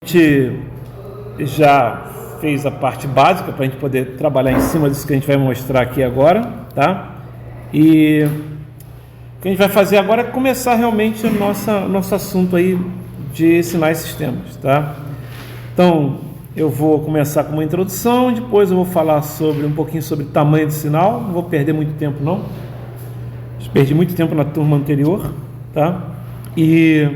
A gente já fez a parte básica para a gente poder trabalhar em cima disso que a gente vai mostrar aqui agora, tá? E o que a gente vai fazer agora é começar realmente o nosso assunto aí de sinais e sistemas, tá? Então, eu vou começar com uma introdução, depois eu vou falar um pouquinho sobre tamanho do sinal, não vou perder muito tempo não, perdi muito tempo na turma anterior, tá? E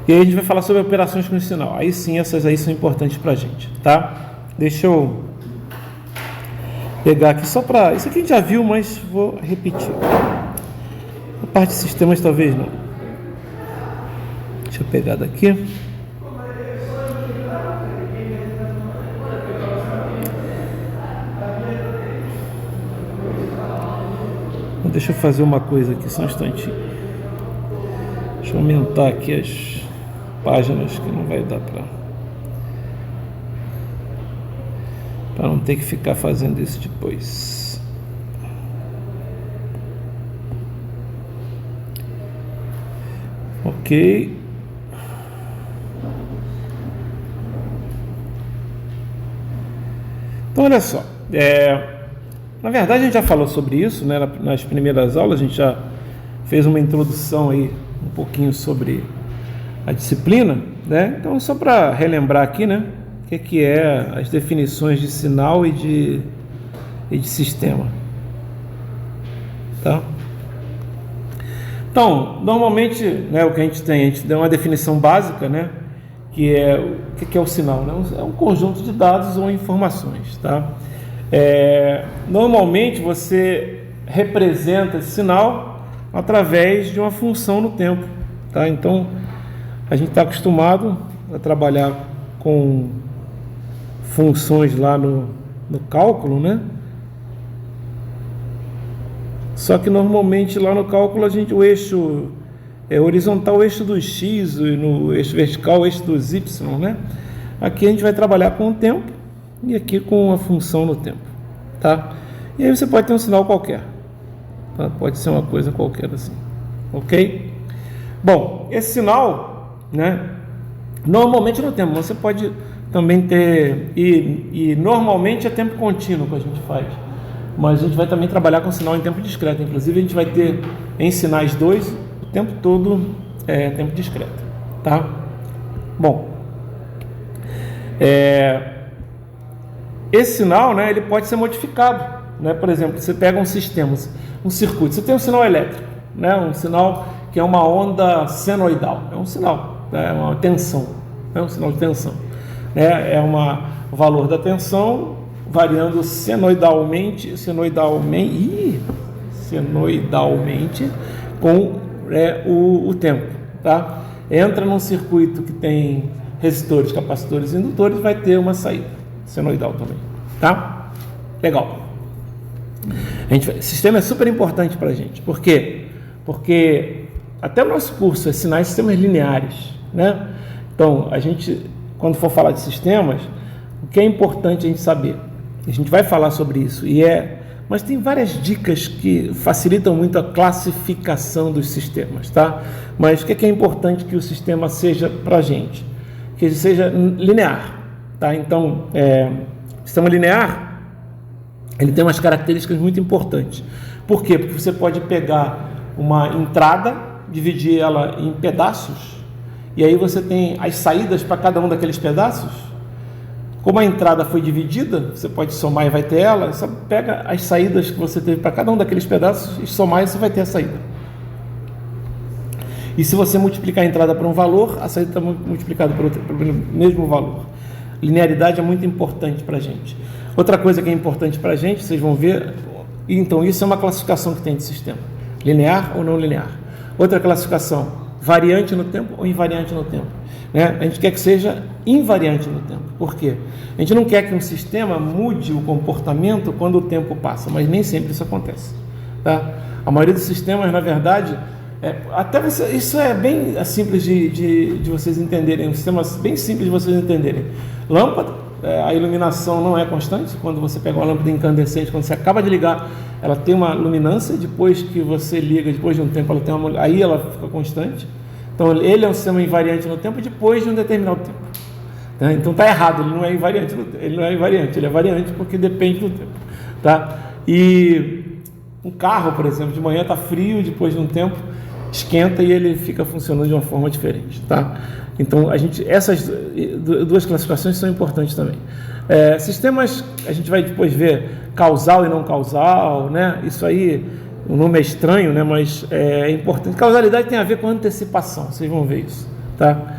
aí a gente vai falar sobre operações com sinal. Aí sim, essas aí são importantes pra gente, tá? Deixa eu pegar aqui só para... Isso aqui a gente já viu, mas vou repetir. A parte de sistemas talvez não. Deixa eu pegar daqui. Deixa eu fazer uma coisa aqui, só um instantinho. Deixa eu aumentar aqui as páginas, que não vai dar para não ter que ficar fazendo isso depois. Ok. Então olha só, na verdade a gente já falou sobre isso, né? Nas primeiras aulas a gente já fez uma introdução aí um pouquinho sobre a disciplina, né? Então só para relembrar aqui, né? O que é as definições de sinal e de sistema, tá? Então normalmente, né, o que a gente deu uma definição básica, né? Que é o que é o sinal, né? É um conjunto de dados ou informações, tá? Normalmente você representa esse sinal através de uma função no tempo, tá? Então a gente está acostumado a trabalhar com funções lá no cálculo, né? Só que normalmente lá no cálculo o eixo é horizontal, o eixo do x, e no eixo vertical, o eixo dos y, né? Aqui a gente vai trabalhar com o tempo e aqui com a função no tempo, tá? E aí você pode ter um sinal qualquer, tá? Pode ser uma coisa qualquer assim, ok? Bom, esse sinal, né? Normalmente no tempo, você pode também ter, e normalmente é tempo contínuo que a gente faz, mas a gente vai também trabalhar com sinal em tempo discreto. Inclusive a gente vai ter em sinais 2 o tempo todo tempo discreto, tá? Bom, esse sinal, né, ele pode ser modificado, né? Por exemplo, você pega um sistema, um circuito, você tem um sinal elétrico, né? Um sinal que é uma onda senoidal, é um sinal, é uma tensão, é um sinal de tensão, né? O valor da tensão variando senoidalmente com o tempo, tá? Entra num circuito que tem resistores, capacitores e indutores, vai ter uma saída senoidal também, tá? Legal. Sistema é super importante para a gente. Por quê? Porque até o nosso curso é sinais e sistemas lineares, né? Então, a gente, quando for falar de sistemas, o que é importante a gente saber? A gente vai falar sobre isso, mas tem várias dicas que facilitam muito a classificação dos sistemas, tá? Mas o que é importante que o sistema seja para a gente? Que ele seja linear, tá? Então, o sistema linear, ele tem umas características muito importantes. Por quê? Porque você pode pegar uma entrada, dividir ela em pedaços, e aí você tem as saídas para cada um daqueles pedaços. Como a entrada foi dividida, você pode somar e vai ter ela. Você pega as saídas que você teve para cada um daqueles pedaços e somar e você vai ter a saída. E se você multiplicar a entrada por um valor, a saída está multiplicada pelo mesmo valor. Linearidade é muito importante para a gente. Outra coisa que é importante para a gente, vocês vão ver, então isso é uma classificação que tem de sistema. Linear ou não linear. Outra classificação, variante no tempo ou invariante no tempo, né? A gente quer que seja invariante no tempo. Por quê? A gente não quer que um sistema mude o comportamento quando o tempo passa, mas nem sempre isso acontece, tá? A maioria dos sistemas, na verdade, isso é bem simples de vocês entenderem, um sistema bem simples de vocês entenderem. Lâmpada, a iluminação não é constante. Quando você pega uma lâmpada incandescente, quando você acaba de ligar, ela tem uma luminância, depois que você liga, depois de um tempo, aí ela fica constante. Então ele é um sistema invariante no tempo depois de um determinado tempo. Tá? Então está errado, ele não é invariante, ele é variante porque depende do tempo. Tá? E um carro, por exemplo, de manhã está frio, depois de um tempo esquenta e ele fica funcionando de uma forma diferente. Tá? Então essas duas classificações são importantes também. Sistemas, a gente vai depois ver causal e não causal, né? Isso aí, o nome é estranho, né? Mas é importante. Causalidade tem a ver com antecipação, vocês vão ver isso. Tá?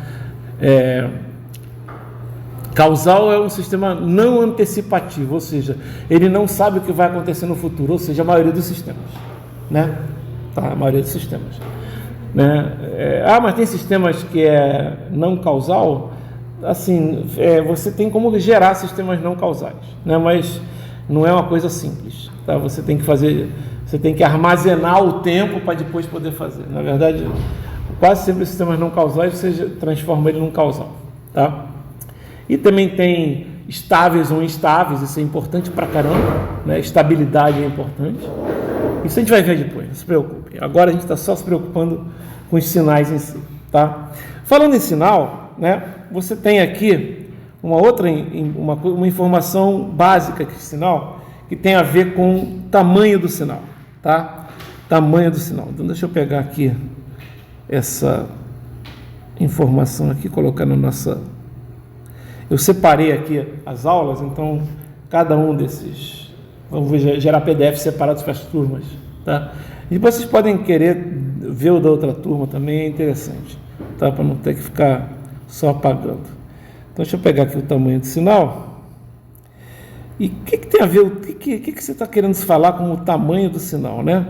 Causal é um sistema não antecipativo, ou seja, ele não sabe o que vai acontecer no futuro, ou seja, a maioria dos sistemas, né? Tá, a maioria dos sistemas, né? Mas tem sistemas que é não causal, assim, você tem como gerar sistemas não causais, né? Mas não é uma coisa simples, tá? Você tem que armazenar o tempo para depois poder fazer. Na verdade, quase sempre os sistemas não causais você transforma ele num causal, tá? E também tem estáveis ou instáveis, isso é importante pra caramba, né? Estabilidade é importante. Isso a gente vai ver depois, não se preocupe. Agora a gente está só se preocupando com os sinais em si, tá? Falando em sinal, né? Você tem aqui uma informação básica de sinal que tem a ver com o tamanho do sinal, tá? Tamanho do sinal. Então deixa eu pegar aqui essa informação aqui, colocar na nossa... Eu separei aqui as aulas, então cada um desses, vamos gerar PDF separados para as turmas, tá? E depois vocês podem querer ver o da outra turma também, é interessante, tá? Para não ter que ficar só apagando. Então deixa eu pegar aqui o tamanho do sinal. E o que tem a ver, o que você está querendo falar com o tamanho do sinal, né?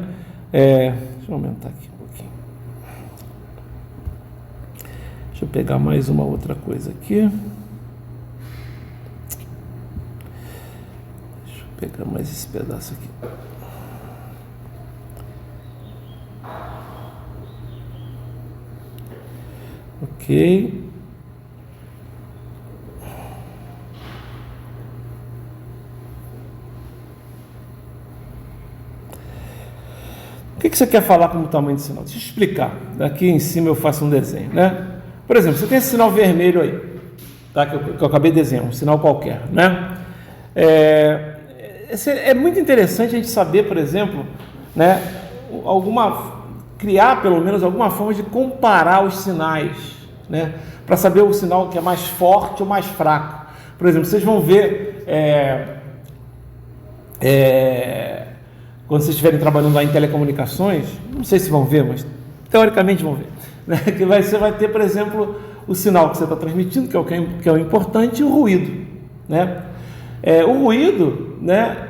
Deixa eu aumentar aqui um pouquinho. Deixa eu pegar mais uma outra coisa aqui. Pegar mais esse pedaço aqui. Ok. O que você quer falar com o tamanho do sinal? Deixa eu explicar. Daqui em cima eu faço um desenho, né? Por exemplo, você tem esse sinal vermelho aí, tá? Que eu acabei de desenhar, um sinal qualquer, né? É muito interessante a gente saber, por exemplo, né, criar pelo menos alguma forma de comparar os sinais, né, para saber o sinal que é mais forte ou mais fraco. Por exemplo, vocês vão ver quando vocês estiverem trabalhando lá em telecomunicações, não sei se vão ver, mas teoricamente vão ver, né, que você vai ter, por exemplo, o sinal que você está transmitindo, que é o importante, e o ruído, né? O ruído, né,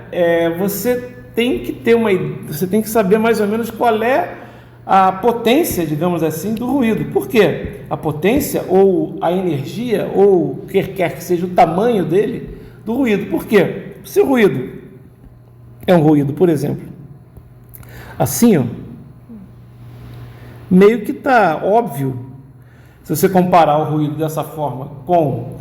você tem que saber mais ou menos qual é a potência, digamos assim, do ruído. Por quê? A potência ou a energia ou quer que seja o tamanho dele do ruído. Por quê? Se o ruído é um ruído, por exemplo, assim, ó, meio que está óbvio, se você comparar o ruído dessa forma com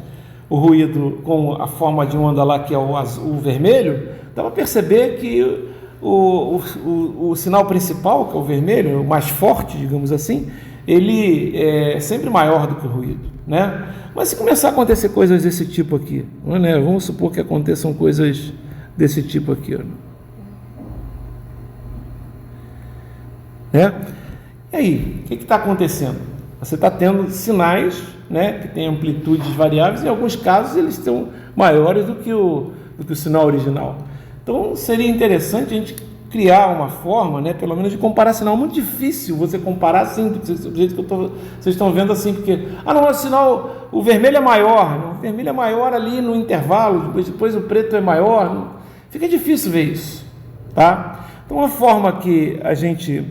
o ruído, com a forma de onda lá que é o vermelho, dá para perceber que o sinal principal, que é o vermelho, o mais forte, digamos assim, ele é sempre maior do que o ruído, né? Mas se começar a acontecer coisas desse tipo aqui, né? Vamos supor que aconteçam coisas desse tipo aqui, né? E aí, o que está acontecendo? Você está tendo sinais, né, que têm amplitudes variáveis, em alguns casos eles são maiores do que o sinal original. Então seria interessante a gente criar uma forma, né, pelo menos de comparar sinal. Muito difícil você comparar assim, do jeito que vocês estão vendo assim, porque, não, o sinal, o vermelho é maior, né? O vermelho é maior ali no intervalo, depois o preto é maior, fica difícil ver isso, tá? Então uma forma que a gente,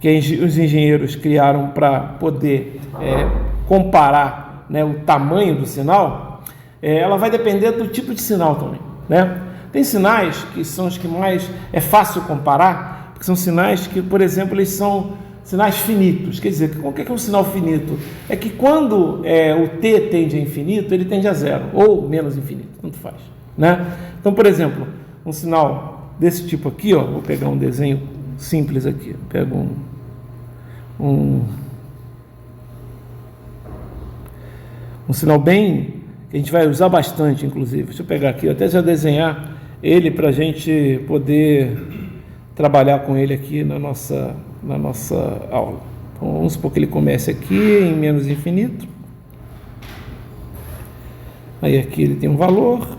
que os engenheiros criaram para poder comparar, né, o tamanho do sinal, ela vai depender do tipo de sinal também, né? Tem sinais que são os que mais é fácil comparar, porque são sinais que, por exemplo, eles são sinais finitos. Quer dizer, o que é um sinal finito? É que quando o t tende a infinito, ele tende a zero, ou menos infinito, tanto faz, né? Então, por exemplo, um sinal desse tipo aqui, ó, vou pegar um desenho simples aqui, pego Um sinal bem, que a gente vai usar bastante, inclusive. Deixa eu pegar aqui, até já desenhar ele para a gente poder trabalhar com ele aqui na nossa aula. Então, vamos supor que ele comece aqui em menos infinito. Aí aqui ele tem um valor.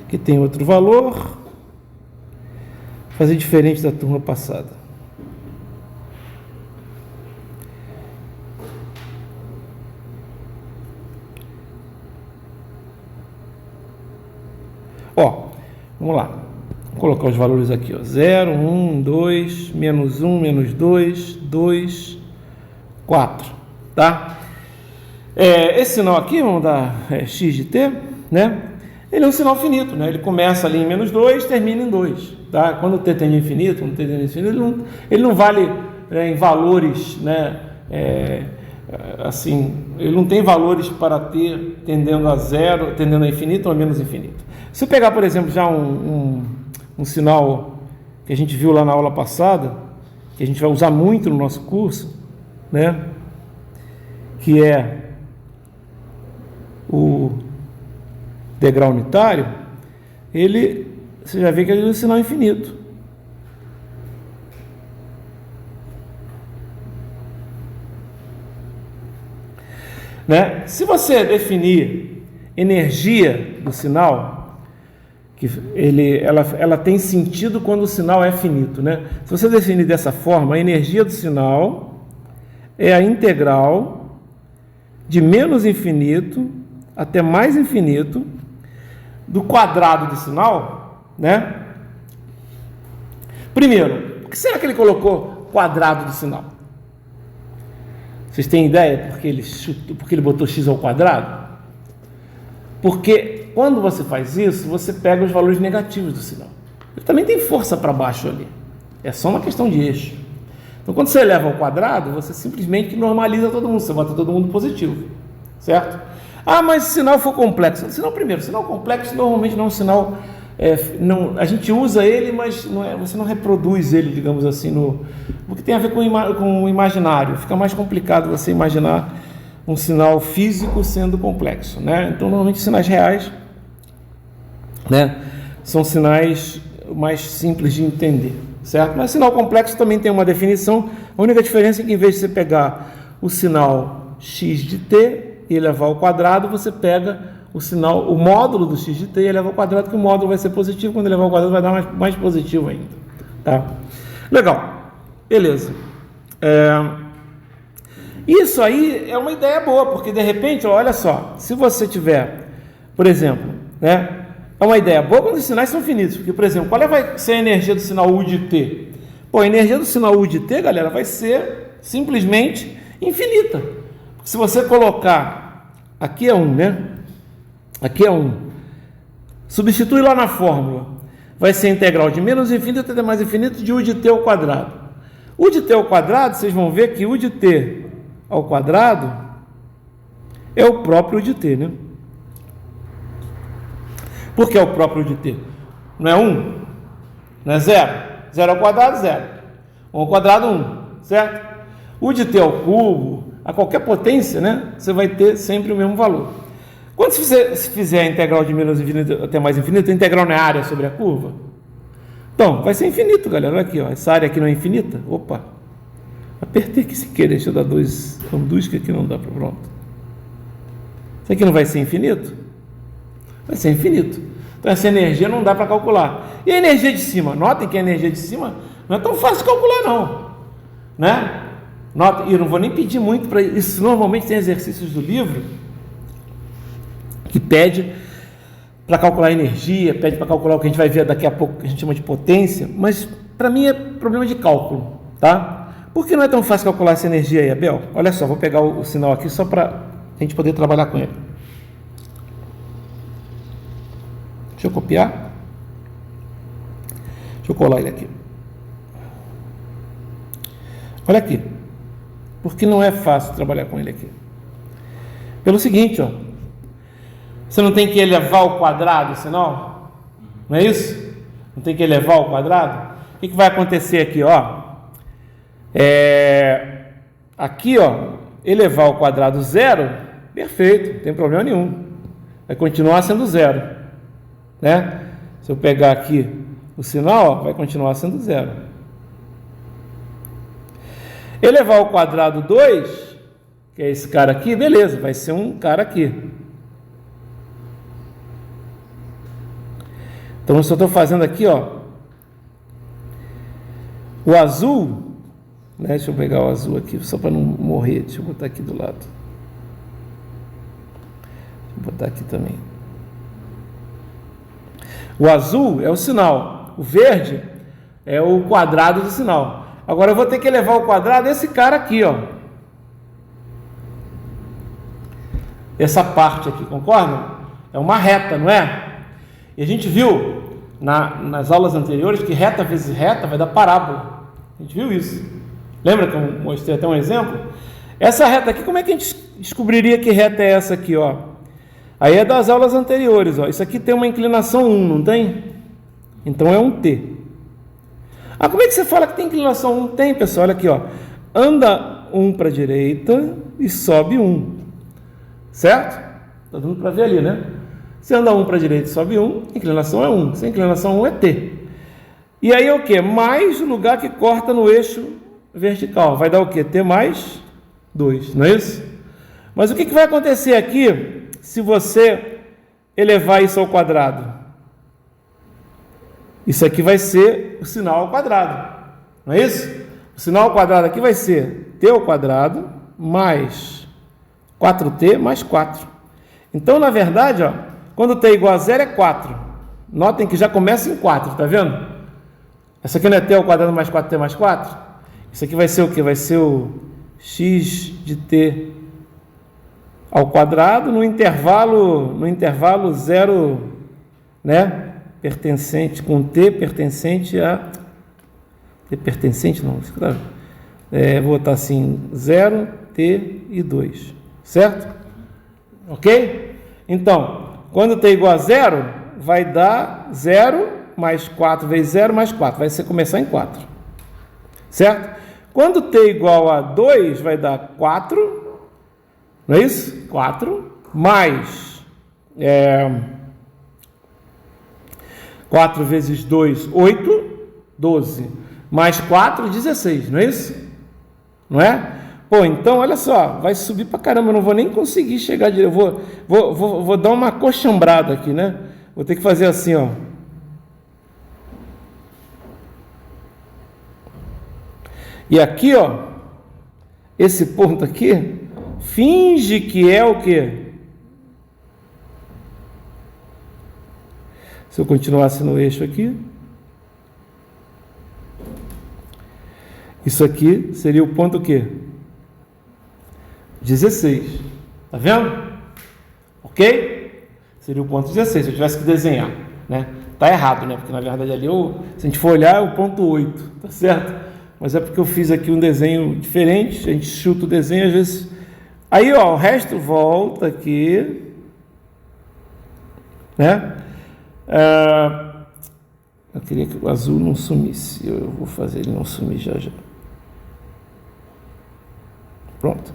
Aqui tem outro valor. Vou fazer diferente da turma passada. Ó, vamos lá. Vou colocar os valores aqui, ó. 0, 1, 2, menos 1, menos 2, 2, 4, tá? Esse sinal aqui, vamos dar x de t, né? Ele é um sinal finito, né? Ele começa ali em menos 2, termina em 2, tá? Quando o t tem infinito, quando o t tem infinito, ele não vale em valores, né? Assim, ele não tem valores para t tendendo a zero, tendendo a infinito ou a menos infinito. Se eu pegar, por exemplo, já um sinal que a gente viu lá na aula passada, que a gente vai usar muito no nosso curso, né? Que é o degrau unitário, você já vê que ele é um sinal infinito. Né? Se você definir energia do sinal, que ela tem sentido quando o sinal é finito, né? Se você definir dessa forma, a energia do sinal é a integral de menos infinito até mais infinito do quadrado do sinal, né? Primeiro, por que será que ele colocou quadrado do sinal? Vocês têm ideia porque ele botou x ao quadrado? Porque quando você faz isso, você pega os valores negativos do sinal. Ele também tem força para baixo ali. É só uma questão de eixo. Então, quando você eleva ao quadrado, você simplesmente normaliza todo mundo. Você bota todo mundo positivo. Certo? Ah, mas se o sinal for complexo. Sinal complexo normalmente não é um sinal... a gente usa ele, mas você não reproduz ele, digamos assim, porque tem a ver com o imaginário. Fica mais complicado você imaginar um sinal físico sendo complexo, né? Então, normalmente, sinais reais, né, são sinais mais simples de entender, certo? Mas sinal complexo também tem uma definição. A única diferença é que, em vez de você pegar o sinal x de t e elevar ao quadrado, você pega o módulo do x de t e eleva ao quadrado, que o módulo vai ser positivo, quando elevar ao quadrado vai dar mais positivo ainda, tá? Legal, beleza. Isso aí é uma ideia boa, porque de repente, olha só, se você tiver, por exemplo, né, é uma ideia boa quando os sinais são finitos, porque, por exemplo, qual vai ser a energia do sinal U de t? Pô, a energia do sinal U de t, galera, vai ser simplesmente infinita. Se você colocar, aqui é 1, né? Aqui é 1. Substitui lá na fórmula. Vai ser a integral de menos infinito até mais infinito de U de t ao quadrado. U de t ao quadrado, vocês vão ver que U de t ao quadrado é o próprio U de t, né? Por que é o próprio U de t? Não é 1? Não é 0? 0 ao quadrado, 0. 1 ao quadrado, 1. Certo? U de t ao cubo, a qualquer potência, né? Você vai ter sempre o mesmo valor. Quando você fizer a integral de menos infinito até mais infinito, a integral não é a área sobre a curva? Então, vai ser infinito, galera. Olha aqui, ó. Essa área aqui não é infinita? Opa! Apertei aqui sem querer. Deixa eu dar dois que aqui não dá para pronto. Isso aqui não vai ser infinito? Vai ser infinito. Então, essa energia não dá para calcular. E a energia de cima? Notem que a energia de cima não é tão fácil de calcular, não. Né? Nota, e eu não vou nem pedir muito para isso. Normalmente tem exercícios do livro que pede para calcular a energia, pede para calcular o que a gente vai ver daqui a pouco, que a gente chama de potência, mas para mim é problema de cálculo, tá? Por que não é tão fácil calcular essa energia aí, Abel? Olha só, vou pegar o sinal aqui só para a gente poder trabalhar com ele. Deixa eu copiar. Deixa eu colar ele aqui. Olha aqui. Por que não é fácil trabalhar com ele aqui? Pelo seguinte, ó. Você não tem que elevar ao quadrado o sinal? Não é isso? Não tem que elevar ao quadrado? O que vai acontecer aqui, ó? Aqui, ó, elevar ao quadrado zero, perfeito, não tem problema nenhum. Vai continuar sendo zero, né? Se eu pegar aqui o sinal, ó, vai continuar sendo zero. Elevar ao quadrado 2, que é esse cara aqui, beleza, vai ser um cara aqui. Então, eu só estou fazendo aqui, ó, o azul, né? Deixa eu pegar o azul aqui, só para não morrer. Deixa eu botar aqui do lado. Deixa eu botar aqui também. O azul é o sinal, o verde é o quadrado do sinal. Agora eu vou ter que elevar ao quadrado esse cara aqui, ó. Essa parte aqui, concorda? É uma reta, não é? E a gente viu nas aulas anteriores que reta vezes reta vai dar parábola. A gente viu isso. Lembra que eu mostrei até um exemplo? Essa reta aqui, como é que a gente descobriria que reta é essa aqui, ó? Aí é das aulas anteriores, ó. Isso aqui tem uma inclinação 1, não tem? Então é um T. Ah, como é que você fala que tem inclinação 1? Tem, pessoal, olha aqui, ó. Anda 1 para a direita e sobe 1. Certo? Tá dando para ver ali, né? Se anda 1 para a direita e sobe 1, inclinação é 1. Se a inclinação 1 é T. E aí é o quê? Mais o lugar que corta no eixo vertical. Vai dar o quê? T mais 2, não é isso? Mas o que vai acontecer aqui se você elevar isso ao quadrado? Isso aqui vai ser o sinal ao quadrado, não é isso? O sinal ao quadrado aqui vai ser T ao quadrado mais 4T mais 4. Então, na verdade, ó, quando T é igual a 0 é 4. Notem que já começa em 4, tá vendo? Essa aqui não é T ao quadrado mais 4T mais 4? Isso aqui vai ser o quê? Vai ser o x de T ao quadrado no intervalo 0, né? Pertencente com T pertencente a... T pertencente não, vou botar assim, 0, T e 2, certo? Ok? Então, quando T é igual a 0, vai dar 0 mais 4 vezes 0 mais 4, vai começar em 4, certo? Quando T é igual a 2, vai dar 4, não é isso? 4 mais 4 vezes 2, 8, 12, mais 4, 16, não é isso? Não é? Pô, então, olha só, vai subir pra caramba, eu não vou nem conseguir chegar direito, vou dar uma coxambrada aqui, né? Vou ter que fazer assim, ó. E aqui, ó, esse ponto aqui, finge que é o quê? Se eu continuasse no eixo aqui, isso aqui seria o ponto o quê? 16. Tá vendo? Ok? Seria o ponto 16, se eu tivesse que desenhar, né? Tá errado, né? Porque na verdade ali, se a gente for olhar, é o ponto 8, tá certo? Mas é porque eu fiz aqui um desenho diferente, a gente chuta o desenho às vezes. Aí, ó, o resto volta aqui, né? Eu queria que o azul não sumisse. Eu vou fazer ele não sumir já. Pronto.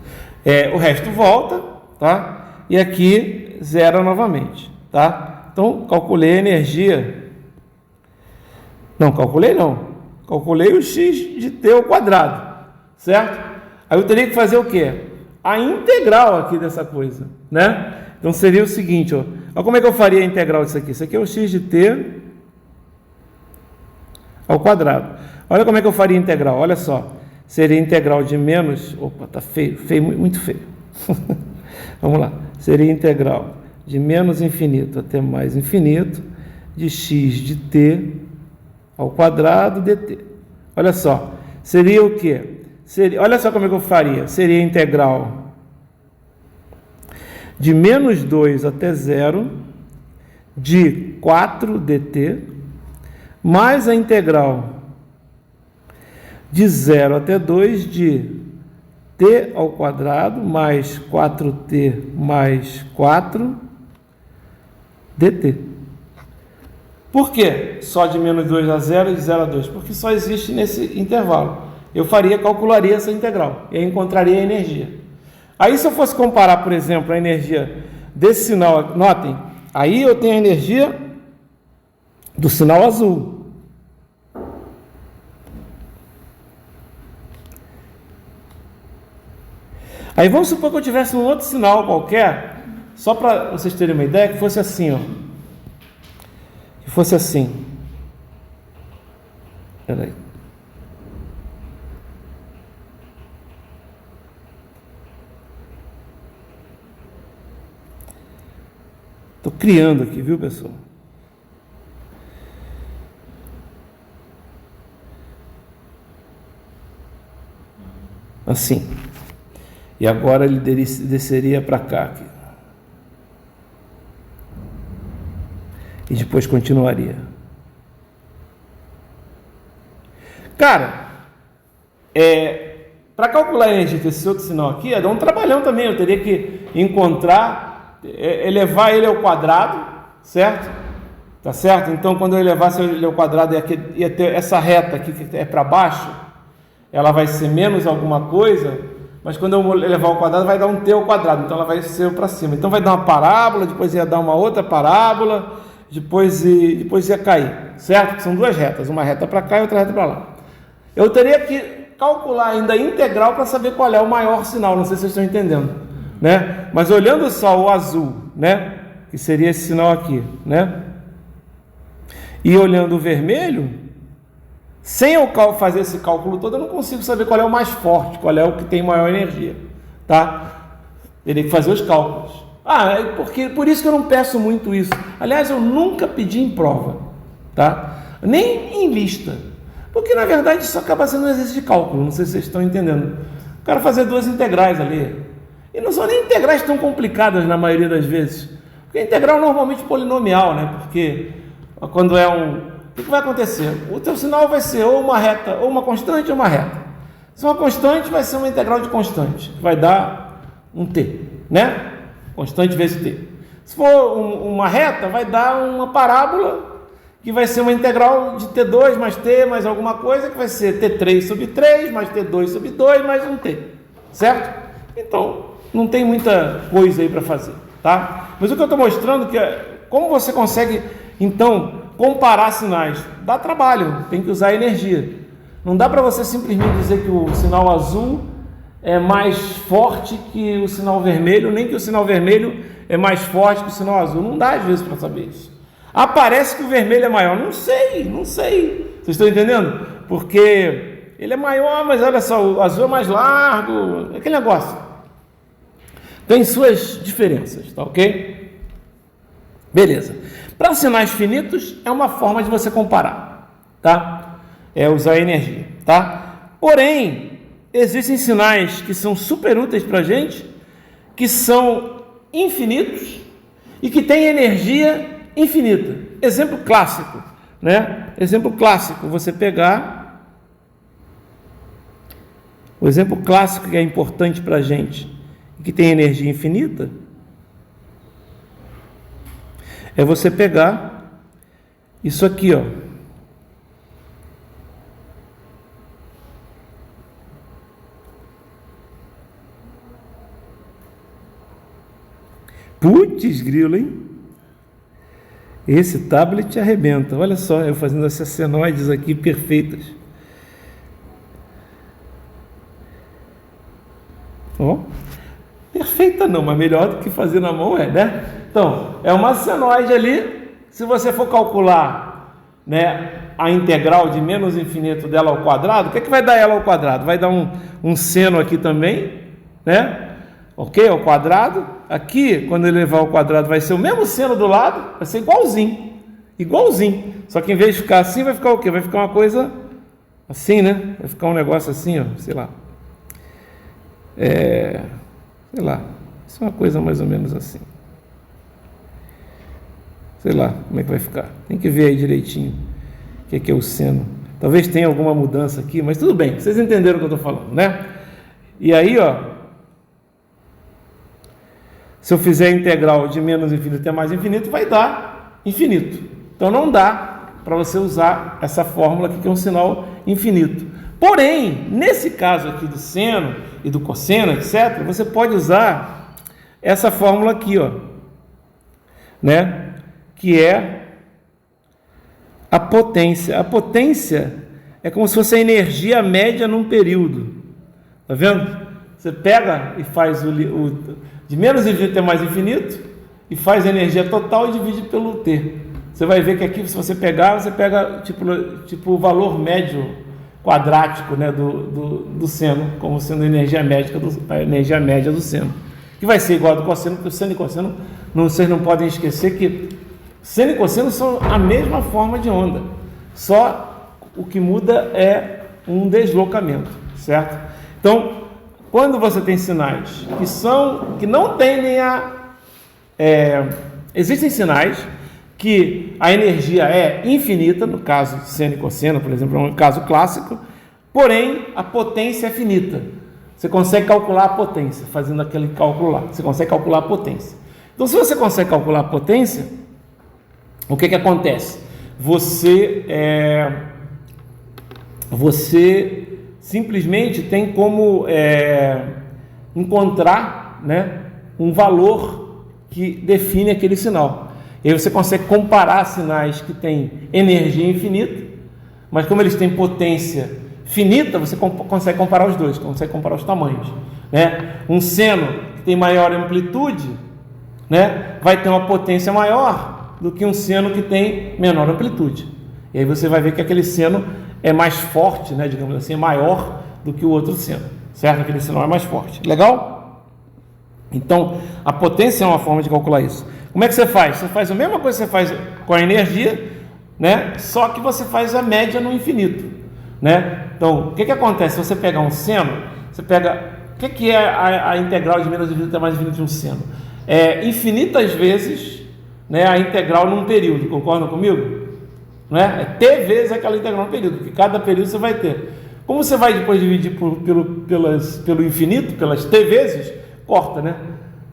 O resto volta, tá? E aqui zero novamente, tá? Então, calculei a energia. Não, calculei não. Calculei o x de t ao quadrado, certo? Aí eu teria que fazer o quê? A integral aqui dessa coisa, né? Então, seria o seguinte, ó. Olha como é que eu faria a integral disso aqui. Isso aqui é o x de t ao quadrado. Olha como é que eu faria a integral. Olha só. Seria a integral de menos... Opa, tá feio. Feio, muito feio. Vamos lá. Seria a integral de menos infinito até mais infinito de x de t ao quadrado dt. Olha só. Seria o quê? Olha só como é que eu faria. Seria a integral de menos 2 até 0 de 4 dt mais a integral de 0 até 2 de t ao quadrado mais 4t mais 4 dt. Por quê? Só de menos 2 a 0 e de 0 a 2? Porque só existe nesse intervalo. Eu calcularia essa integral e aí encontraria a energia. Aí, se eu fosse comparar, por exemplo, a energia desse sinal, notem, aí eu tenho a energia do sinal azul. Aí vamos supor que eu tivesse um outro sinal qualquer, só para vocês terem uma ideia, que fosse assim, ó. Que fosse assim. Peraí. Estou criando aqui, viu, pessoal? Assim. E agora ele desceria para cá. Aqui. E depois continuaria. Cara, para calcular a energia desse outro sinal aqui, ia dar um trabalhão também. Eu teria que encontrar, elevar ele ao quadrado, certo? Tá certo? Então, quando eu elevasse ele ao quadrado, ia ter essa reta aqui que é para baixo, ela vai ser menos alguma coisa, mas quando eu elevar ao quadrado, vai dar um t ao quadrado, então ela vai ser para cima. Então, vai dar uma parábola, depois ia dar uma outra parábola, depois ia cair, certo? São duas retas, uma reta para cá e outra reta para lá. Eu teria que calcular ainda a integral para saber qual é o maior sinal, não sei se vocês estão entendendo, né? Mas olhando só o azul, né? Que seria esse sinal aqui, né? E olhando o vermelho, sem eu fazer esse cálculo todo, eu não consigo saber qual é o mais forte, qual é o que tem maior energia, tá? Teria que fazer os cálculos. Por isso que eu não peço muito isso. Aliás, eu nunca pedi em prova, tá? Nem em lista. Porque, na verdade, isso acaba sendo um exercício de cálculo, não sei se vocês estão entendendo. O cara fazer duas integrais ali. E não são nem integrais tão complicadas na maioria das vezes. Porque a integral é normalmente polinomial, né? Porque quando é o que vai acontecer? O teu sinal vai ser ou uma reta, ou uma constante ou uma reta. Se uma constante, vai ser uma integral de constante, que vai dar um t, né? Constante vezes t. Se for uma reta, vai dar uma parábola, que vai ser uma integral de t2 mais t mais alguma coisa, que vai ser t3 sobre 3 mais t2 sobre 2 mais um t, certo? Então, não tem muita coisa aí para fazer, tá? Mas o que eu estou mostrando é como você consegue, então, comparar sinais. Dá trabalho, tem que usar energia. Não dá para você simplesmente dizer que o sinal azul é mais forte que o sinal vermelho, nem que o sinal vermelho é mais forte que o sinal azul. Não dá, às vezes, para saber isso. Parece que o vermelho é maior. Não sei. Vocês estão entendendo? Porque ele é maior, mas olha só, o azul é mais largo. Aquele negócio. Tem suas diferenças, tá ok? Beleza. Para sinais finitos, é uma forma de você comparar, tá? É usar energia, tá? Porém, existem sinais que são super úteis para a gente, que são infinitos e que têm energia infinita. Exemplo clássico, né? Exemplo clássico, você pegar o exemplo clássico que é importante para a gente, que tem energia infinita, é você pegar isso aqui, ó. Putz, grilo, hein? Esse tablet arrebenta. Olha só, eu fazendo essas senoides aqui perfeitas. Ó. Perfeita não, mas melhor do que fazer na mão né? Então, é uma senoide ali. Se você for calcular, né, a integral de menos infinito dela ao quadrado, o que é que vai dar ela ao quadrado? Vai dar um seno aqui também, né? Ok? Ao quadrado. Aqui, quando ele levar ao quadrado, vai ser o mesmo seno do lado, vai ser igualzinho. Só que em vez de ficar assim, vai ficar o quê? Vai ficar uma coisa assim, né? Vai ficar um negócio assim, ó, sei lá. Sei lá, isso é uma coisa mais ou menos assim. Sei lá como é que vai ficar. Tem que ver aí direitinho o que é o seno. Talvez tenha alguma mudança aqui, mas tudo bem, vocês entenderam o que eu estou falando, né? E aí, ó, se eu fizer a integral de menos infinito até mais infinito, vai dar infinito. Então não dá para você usar essa fórmula aqui, que é um sinal infinito. Porém, nesse caso aqui do seno e do cosseno, etc., você pode usar essa fórmula aqui, ó, né? Que é a potência. A potência é como se fosse a energia média num período. Tá vendo? Você pega e faz de menos infinito até mais infinito e faz a energia total e divide pelo T. Você vai ver que aqui, se você pegar, você pega tipo o valor médio quadrático, né, do seno, como sendo a energia média do seno, que vai ser igual ao do cosseno, porque o seno e cosseno, vocês não podem esquecer que seno e cosseno são a mesma forma de onda, só o que muda é um deslocamento, certo? Então, quando você tem sinais que não tendem existem sinais que a energia é infinita, no caso seno e cosseno, por exemplo, é um caso clássico, porém a potência é finita. Você consegue calcular a potência, fazendo aquele cálculo lá, você consegue calcular a potência. Então, se você consegue calcular a potência, o que acontece? Você simplesmente tem como encontrar, né, um valor que define aquele sinal. E aí você consegue comparar sinais que têm energia infinita, mas como eles têm potência finita, você consegue comparar os dois, consegue comparar os tamanhos, né? Um seno que tem maior amplitude, né, vai ter uma potência maior do que um seno que tem menor amplitude. E aí você vai ver que aquele seno é mais forte, né, digamos assim, é maior do que o outro seno, certo? Aquele sinal é mais forte. Legal? Então, a potência é uma forma de calcular isso. Como é que você faz? Você faz a mesma coisa que você faz com a energia, né? Só que você faz a média no infinito, né? Então, o que acontece? Se você pegar um seno, você pega... O que é a integral de menos infinito até mais infinito de um seno? É infinitas vezes, né, a integral num período. Concordam comigo? Não é? É t vezes aquela integral no período, porque cada período você vai ter. Como você vai depois dividir pelo infinito, pelas t vezes, corta, né?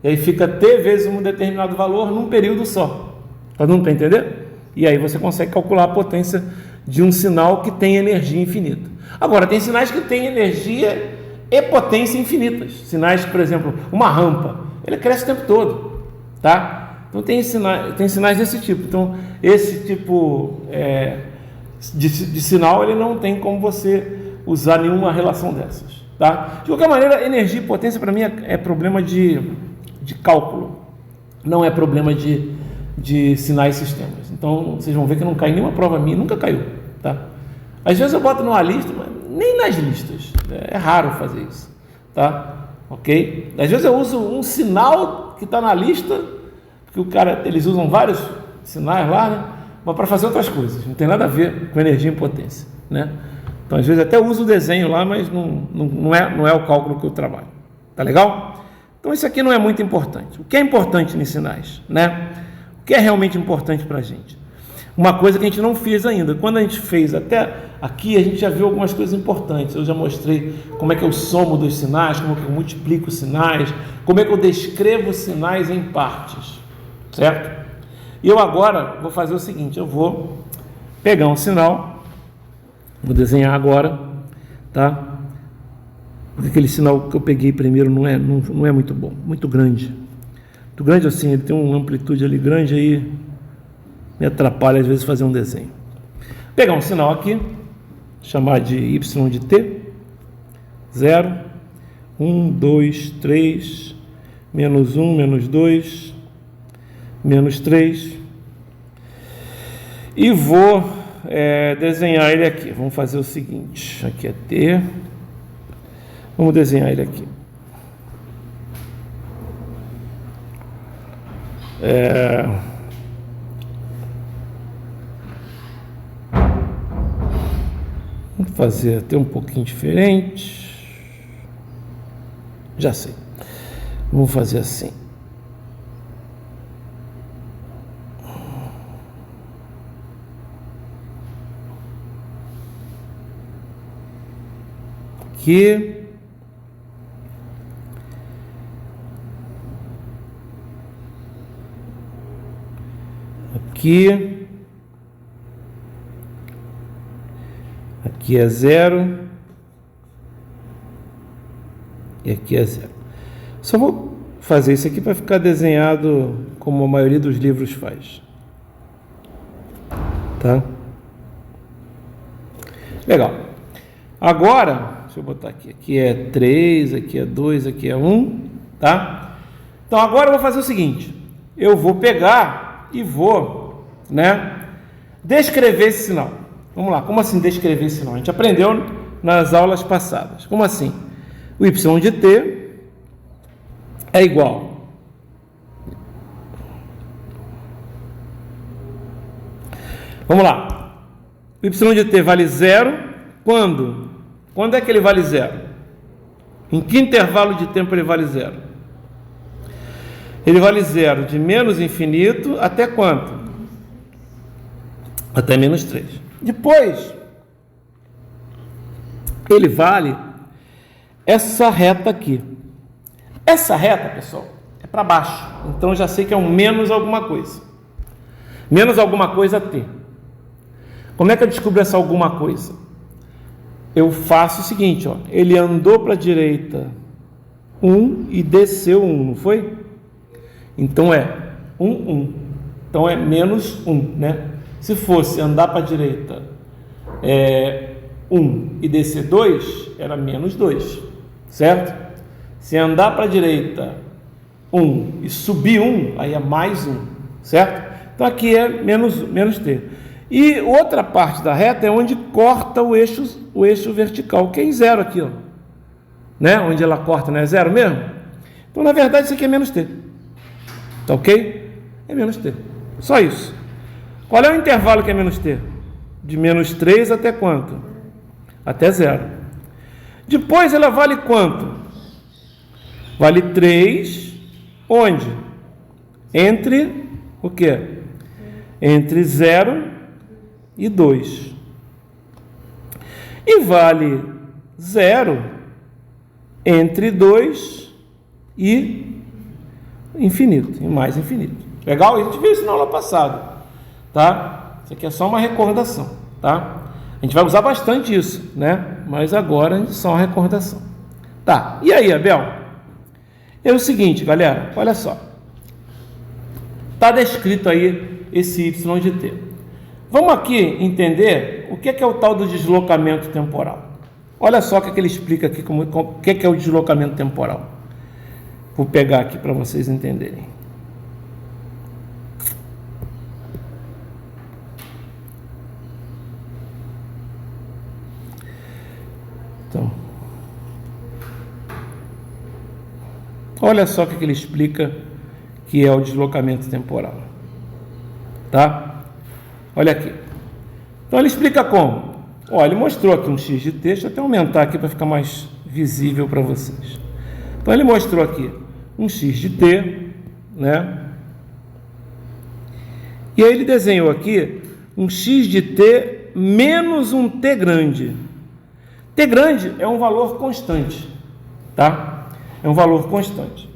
E aí fica t vezes um determinado valor num período só. Tá dando para entender? E aí você consegue calcular a potência de um sinal que tem energia infinita. Agora, tem sinais que têm energia e potência infinitas. Sinais, por exemplo, uma rampa, ele cresce o tempo todo, tá? Então tem sinais desse tipo. Então, esse tipo de sinal, ele não tem como você usar nenhuma relação dessas, tá? De qualquer maneira, energia e potência para mim é problema de cálculo, não é problema de sinais e sistemas. Então, vocês vão ver que não cai nenhuma prova minha, nunca caiu, tá? Às vezes eu boto numa lista, mas nem nas listas, é raro fazer isso, tá? Ok? Às vezes eu uso um sinal que está na lista, porque eles usam vários sinais lá, né? Mas para fazer outras coisas, não tem nada a ver com energia e potência, né? Então, às vezes até uso o desenho lá, mas não é o cálculo que eu trabalho, tá legal? Então, isso aqui não é muito importante. O que é importante nos sinais, né? O que é realmente importante para a gente? Uma coisa que a gente não fez ainda. Quando a gente fez até aqui, a gente já viu algumas coisas importantes. Eu já mostrei como é que eu somo dos sinais, como é que eu multiplico os sinais, como é que eu descrevo os sinais em partes, certo? E eu agora vou fazer o seguinte, eu vou pegar um sinal, vou desenhar agora, tá? Porque aquele sinal que eu peguei primeiro não é muito bom, muito grande. Muito grande assim, ele tem uma amplitude ali grande, aí me atrapalha às vezes fazer um desenho. Pegar um sinal aqui, chamar de y de t, 0, 1, 2, 3, menos 1, menos 2, menos 3, e vou desenhar ele aqui. Vamos fazer o seguinte, aqui é t, vamos desenhar ele aqui. Vamos fazer até um pouquinho diferente. Já sei. Vamos fazer assim. Aqui. Aqui é 0, e aqui é 0. Só vou fazer isso aqui para ficar desenhado como a maioria dos livros faz. Tá? Legal. Agora, deixa eu botar aqui. Aqui é 3, aqui é 2, aqui é 1, tá? Então agora eu vou fazer o seguinte. Eu vou pegar e vou, descrever esse sinal. Vamos lá. Como assim descrever esse sinal? A gente aprendeu nas aulas passadas. Como assim? O y de t é igual vamos lá, o y de t vale 0 quando? Quando é que ele vale 0? Em que intervalo de tempo ele vale 0? Ele vale 0 de menos infinito até quanto? Até menos 3. Depois, ele vale essa reta aqui. Essa reta, pessoal, é para baixo. Então eu já sei que é um menos alguma coisa. Menos alguma coisa t. Como é que eu descubro essa alguma coisa? Eu faço o seguinte, ó. Ele andou para a direita 1 e desceu 1, não foi? Então é 1. Então é menos 1, Se fosse andar para a direita 1 e descer 2, era menos 2, certo? Se andar para a direita 1 e subir 1, aí é mais 1, certo? Então aqui é menos t. E outra parte da reta é onde corta o eixo vertical, que é em 0 aqui, ó. Onde ela corta, não é 0 mesmo? Então, na verdade, isso aqui é menos t. Tá ok? É menos t. Só isso. Qual é o intervalo que é menos t? De menos 3 até quanto? Até 0. Depois ela vale quanto? Vale 3, onde? Entre o quê? Entre 0 e 2. E vale 0 entre 2 e infinito, e mais infinito. Legal? A gente viu isso na aula passada, tá? Isso aqui é só uma recordação, tá? A gente vai usar bastante isso, Mas agora é só uma recordação. Tá, e aí, Abel? É o seguinte, galera, olha só. Está descrito aí esse y de t. Vamos aqui entender o que é o tal do deslocamento temporal. Olha só o que ele explica aqui, o que é o deslocamento temporal. Vou pegar aqui para vocês entenderem. Então, olha só o que ele explica que é o deslocamento temporal. Tá? Olha aqui. Então ele explica como. Ele mostrou aqui um x de t, deixa eu até aumentar aqui para ficar mais visível para vocês. Então ele mostrou aqui um x de t, E aí ele desenhou aqui um x de t menos um t grande. T grande é um valor constante, tá? É um valor constante.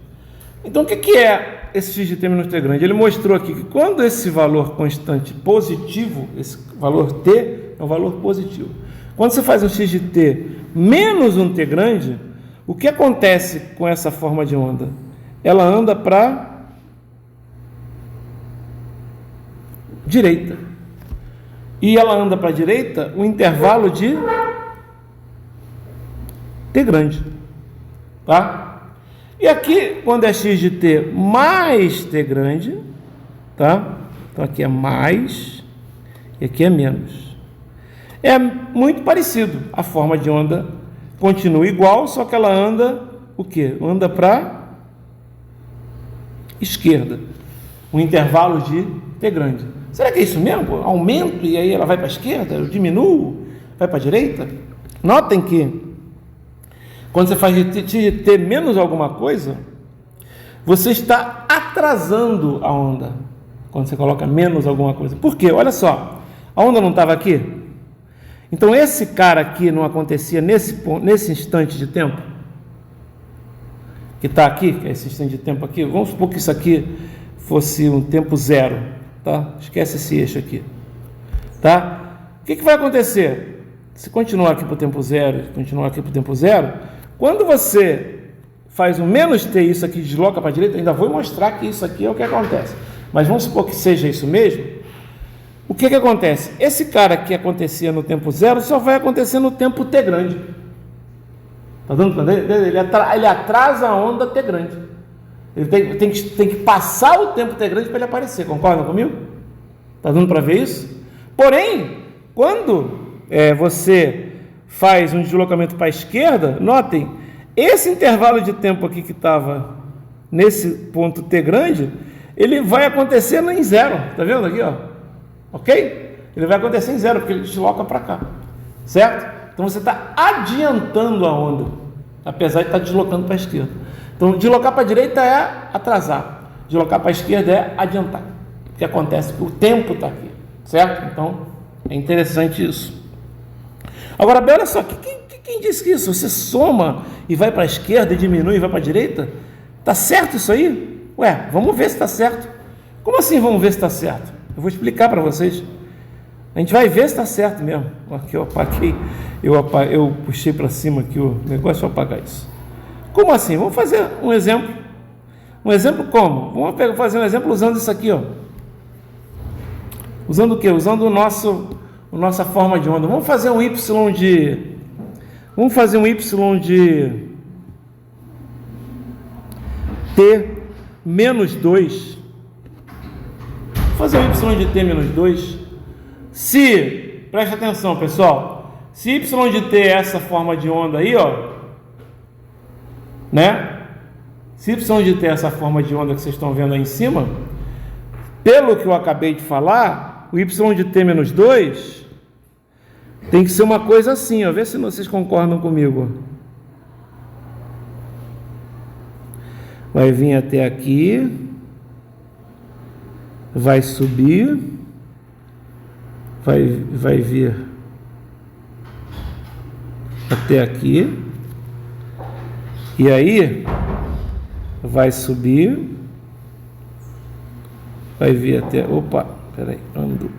Então, o que é esse x de t menos t grande? Ele mostrou aqui que quando esse valor constante positivo, esse valor t é um valor positivo. Quando você faz um x de t menos um t grande, o que acontece com essa forma de onda? Ela anda para direita. E ela anda para a direita o intervalo de t grande, tá? E aqui, quando é x de t mais t grande, tá? Então aqui é mais e aqui é menos. É muito parecido. A forma de onda continua igual, só que ela anda o quê? Anda para esquerda. Um intervalo de t grande. Será que é isso mesmo? Aumento e aí ela vai para a esquerda? Eu diminuo? Vai para a direita? Notem que quando você faz de t menos alguma coisa, você está atrasando a onda. Quando você coloca menos alguma coisa. Por quê? Olha só. A onda não estava aqui? Então esse cara aqui não acontecia nesse instante de tempo? Que está aqui, que é esse instante de tempo aqui. Vamos supor que isso aqui fosse um tempo zero. Tá? Esquece esse eixo aqui. Tá? O que vai acontecer? Se continuar aqui para o tempo zero, continuar aqui para o tempo zero, quando você faz um menos t, isso aqui desloca para a direita, ainda vou mostrar que isso aqui é o que acontece. Mas vamos supor que seja isso mesmo. O que acontece? Esse cara que acontecia no tempo zero só vai acontecer no tempo t grande. Está dando para entender? Ele atrasa a onda t grande. Ele tem que passar o tempo t grande para ele aparecer. Concordam comigo? Está dando para ver isso? Porém, quando você faz um deslocamento para a esquerda, notem, esse intervalo de tempo aqui que estava nesse ponto t grande, ele vai acontecer em zero. Está vendo aqui, ó? Ok? Ele vai acontecer em zero, porque ele desloca para cá. Certo? Então você está adiantando a onda, apesar de estar deslocando para a esquerda. Então deslocar para a direita é atrasar, deslocar para a esquerda é adiantar. O que acontece? O tempo está aqui. Certo? Então é interessante isso. Agora, olha só, quem disse que isso? Você soma e vai para a esquerda e diminui e vai para a direita? Está certo isso aí? Ué, vamos ver se está certo. Como assim vamos ver se está certo? Eu vou explicar para vocês. A gente vai ver se está certo mesmo. Aqui eu apaguei, eu puxei para cima aqui o negócio para apagar isso. Como assim? Vamos fazer um exemplo. Um exemplo como? Vamos fazer um exemplo usando isso aqui, ó. Usando o quê? Usando nossa forma de onda. Vamos fazer um y de t menos 2. Vou fazer um y de t menos 2. Se, preste atenção, pessoal, se y de t é essa forma de onda aí, ó, né? Se y de t é essa forma de onda que vocês estão vendo aí em cima, pelo que eu acabei de falar, o y de t menos 2 tem que ser uma coisa assim, ó. Vê se vocês concordam comigo. Vai vir até aqui, vai subir, vai vir até aqui, e aí vai subir, vai vir até, opa, peraí, ando.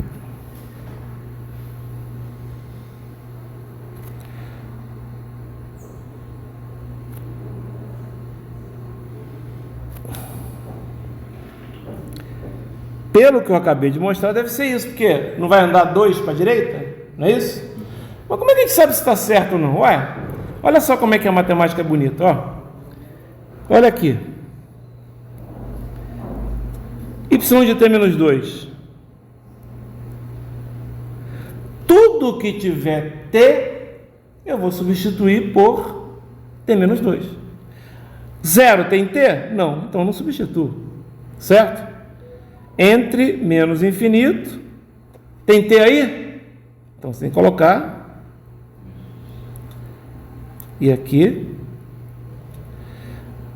Pelo que eu acabei de mostrar, deve ser isso, porque não vai andar 2 para a direita, não é isso? Mas como é que a gente sabe se está certo ou não? Ué, olha só como é que a matemática é bonita, ó. Olha aqui. Y de t menos 2. Tudo que tiver t, eu vou substituir por t menos 2. 0 tem t? Não, então eu não substituo, certo? Entre menos infinito, tem t aí? Então você tem que colocar, e aqui,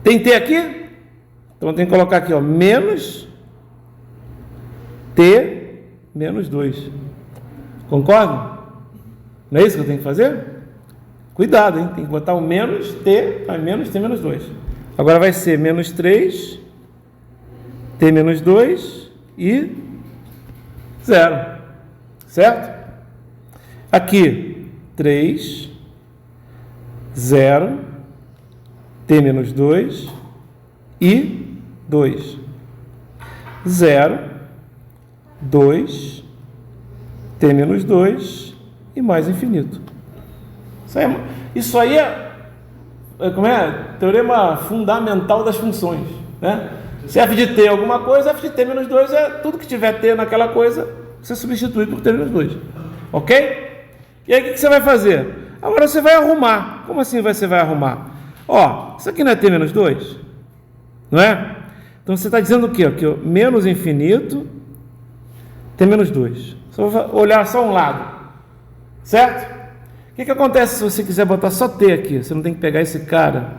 tem t aqui? Então tem que colocar aqui, ó, menos t menos 2, concordam? Não é isso que eu tenho que fazer? Cuidado, hein? Tem que botar o menos t para menos t menos 2. Agora vai ser menos 3, t menos 2 e 0, certo? Aqui 3, 0, t menos 2 e 2, 0, 2, t menos 2 e mais infinito. Isso aí é teorema fundamental das funções, né? Se f de t é alguma coisa, f de t menos 2 é tudo que tiver t naquela coisa, você substitui por t menos 2. Ok? E aí o que você vai fazer? Agora você vai arrumar. Como assim você vai arrumar? Ó, isso aqui não é t menos 2? Não é? Então você está dizendo o quê? Que menos infinito, t menos 2. Só vou olhar só um lado. Certo? O que acontece se você quiser botar só t aqui? Você não tem que pegar esse cara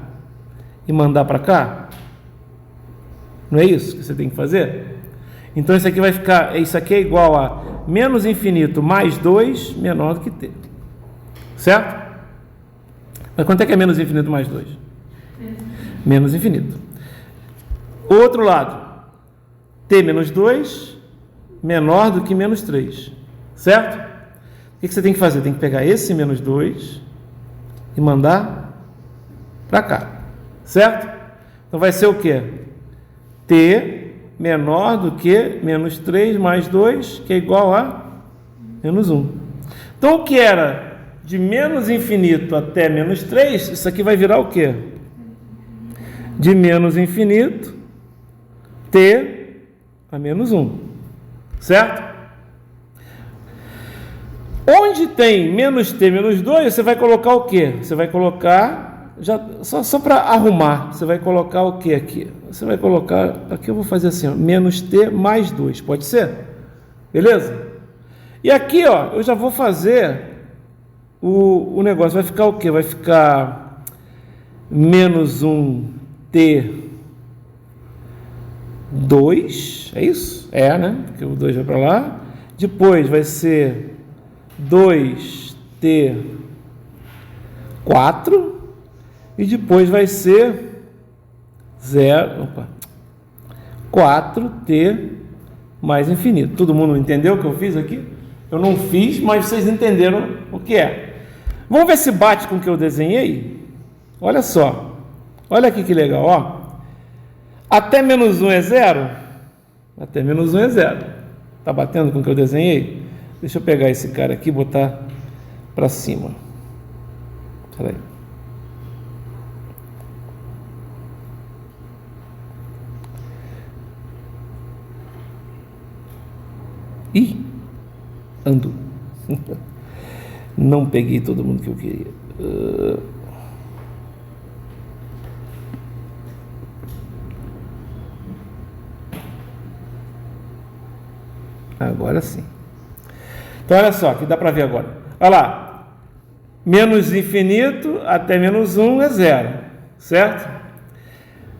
e mandar para cá? Não é isso que você tem que fazer? Então isso aqui vai ficar, isso aqui é igual a menos infinito mais 2 menor do que t. Certo? Mas quanto é que é menos infinito mais 2? Menos infinito. O outro lado, t menos 2 menor do que menos 3. Certo? O que você tem que fazer? Tem que pegar esse menos 2 e mandar para cá. Certo? Então vai ser o quê? T menor do que menos 3 mais 2, que é igual a menos 1. Então, o que era de menos infinito até menos 3, isso aqui vai virar o quê? De menos infinito, T a menos 1. Certo? Onde tem menos T menos 2, você vai colocar o quê? Você vai colocar, só para arrumar, você vai colocar o quê aqui? Você vai colocar, aqui eu vou fazer assim, ó, menos T mais 2, pode ser? Beleza? E aqui, ó, eu já vou fazer o negócio, vai ficar o quê? Vai ficar menos 1T 2, é isso? É, né? Porque o 2 vai para lá. Depois vai ser 2T 4 e depois vai ser 4T mais infinito. Todo mundo entendeu o que eu fiz aqui? Eu não fiz, mas vocês entenderam o que é. Vamos ver se bate com o que eu desenhei? Olha só. Olha aqui que legal, ó. Até menos 1 é 0? Até menos 1 é 0. Tá batendo com o que eu desenhei? Deixa eu pegar esse cara aqui e botar para cima. Espera aí. Ih, andou. Não peguei todo mundo que eu queria. Agora sim. Então, olha só, que dá para ver agora. Olha lá. Menos infinito até menos 1 é 0. Certo?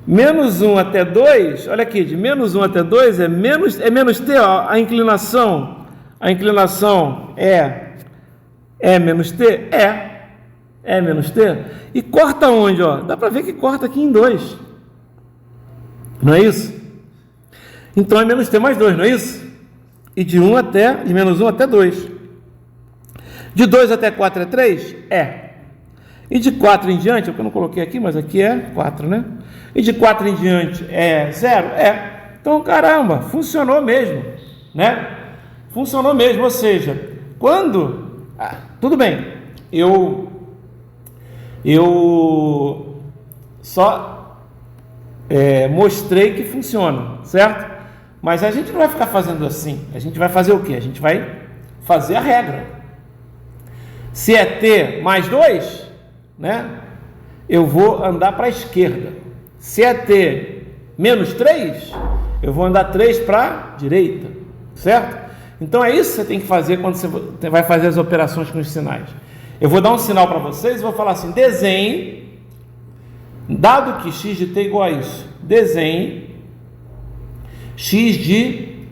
Menos 1 até 2, olha aqui, de menos 1 até 2 é menos t, ó, a inclinação é menos t? É menos t. E corta onde, ó? Dá para ver que corta aqui em 2. Não é isso? Então é menos t mais 2, não é isso? E de menos 1 até 2. De 2 até 4 é 3? É. E de 4 em diante, eu não coloquei aqui, mas aqui é 4, né? E de 4 em diante é 0? É. Então, caramba, funcionou mesmo, né? Funcionou mesmo, ou seja, quando... tudo bem, eu só mostrei que funciona, certo? Mas a gente não vai ficar fazendo assim. A gente vai fazer o quê? A gente vai fazer a regra. Se é t mais 2, né? Eu vou andar para a esquerda. Se é t menos 3, eu vou andar 3 para a direita, certo? Então é isso que você tem que fazer quando você vai fazer as operações com os sinais. Eu vou dar um sinal para vocês e vou falar assim: desenhe, dado que x de t é igual a isso, desenhe x de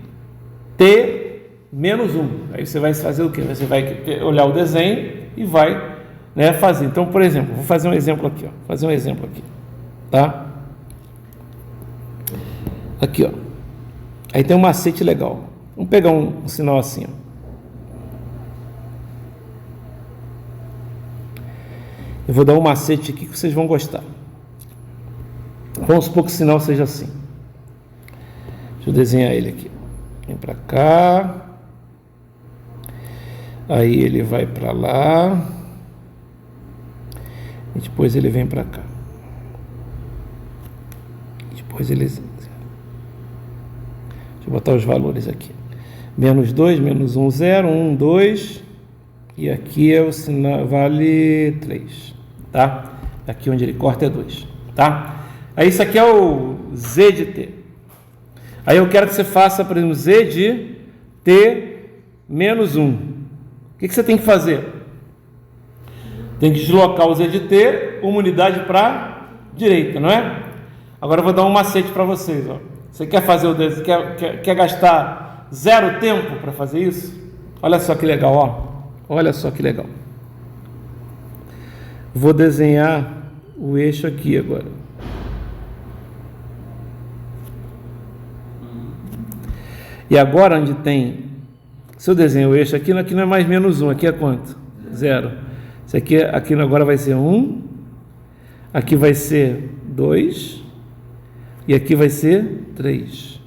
t menos 1. Aí você vai fazer o quê? Você vai olhar o desenho e vai, né, fazer. Então, por exemplo, vou fazer um exemplo aqui, ó. Fazer um exemplo aqui, tá? Aqui, ó. Aí tem um macete legal. Vamos pegar um sinal assim, ó. Eu vou dar um macete aqui que vocês vão gostar. Vamos supor que o sinal seja assim. Deixa eu desenhar ele aqui. Vem para cá. Aí ele vai para lá. E depois ele vem para cá. E depois ele... Deixa eu botar os valores aqui. Menos 2, menos 1, 0, 1, 2. E aqui é o sinal, vale 3. Tá? Aqui onde ele corta é 2. Tá? Aí isso aqui é o Z de T. Aí eu quero que você faça, por exemplo, Z de T menos 1. O que você tem que fazer? Tem que deslocar o Z de T uma unidade para a direita, não é? Agora eu vou dar um macete para vocês. Ó. Você quer fazer quer gastar 0 tempo para fazer isso? Olha só que legal, ó. Olha só que legal. Vou desenhar o eixo aqui agora. E agora onde tem... Se eu desenho o eixo aqui não é mais menos 1. Aqui é quanto? 0. Isso aqui agora vai ser 1. Aqui vai ser 2. E aqui vai ser 3.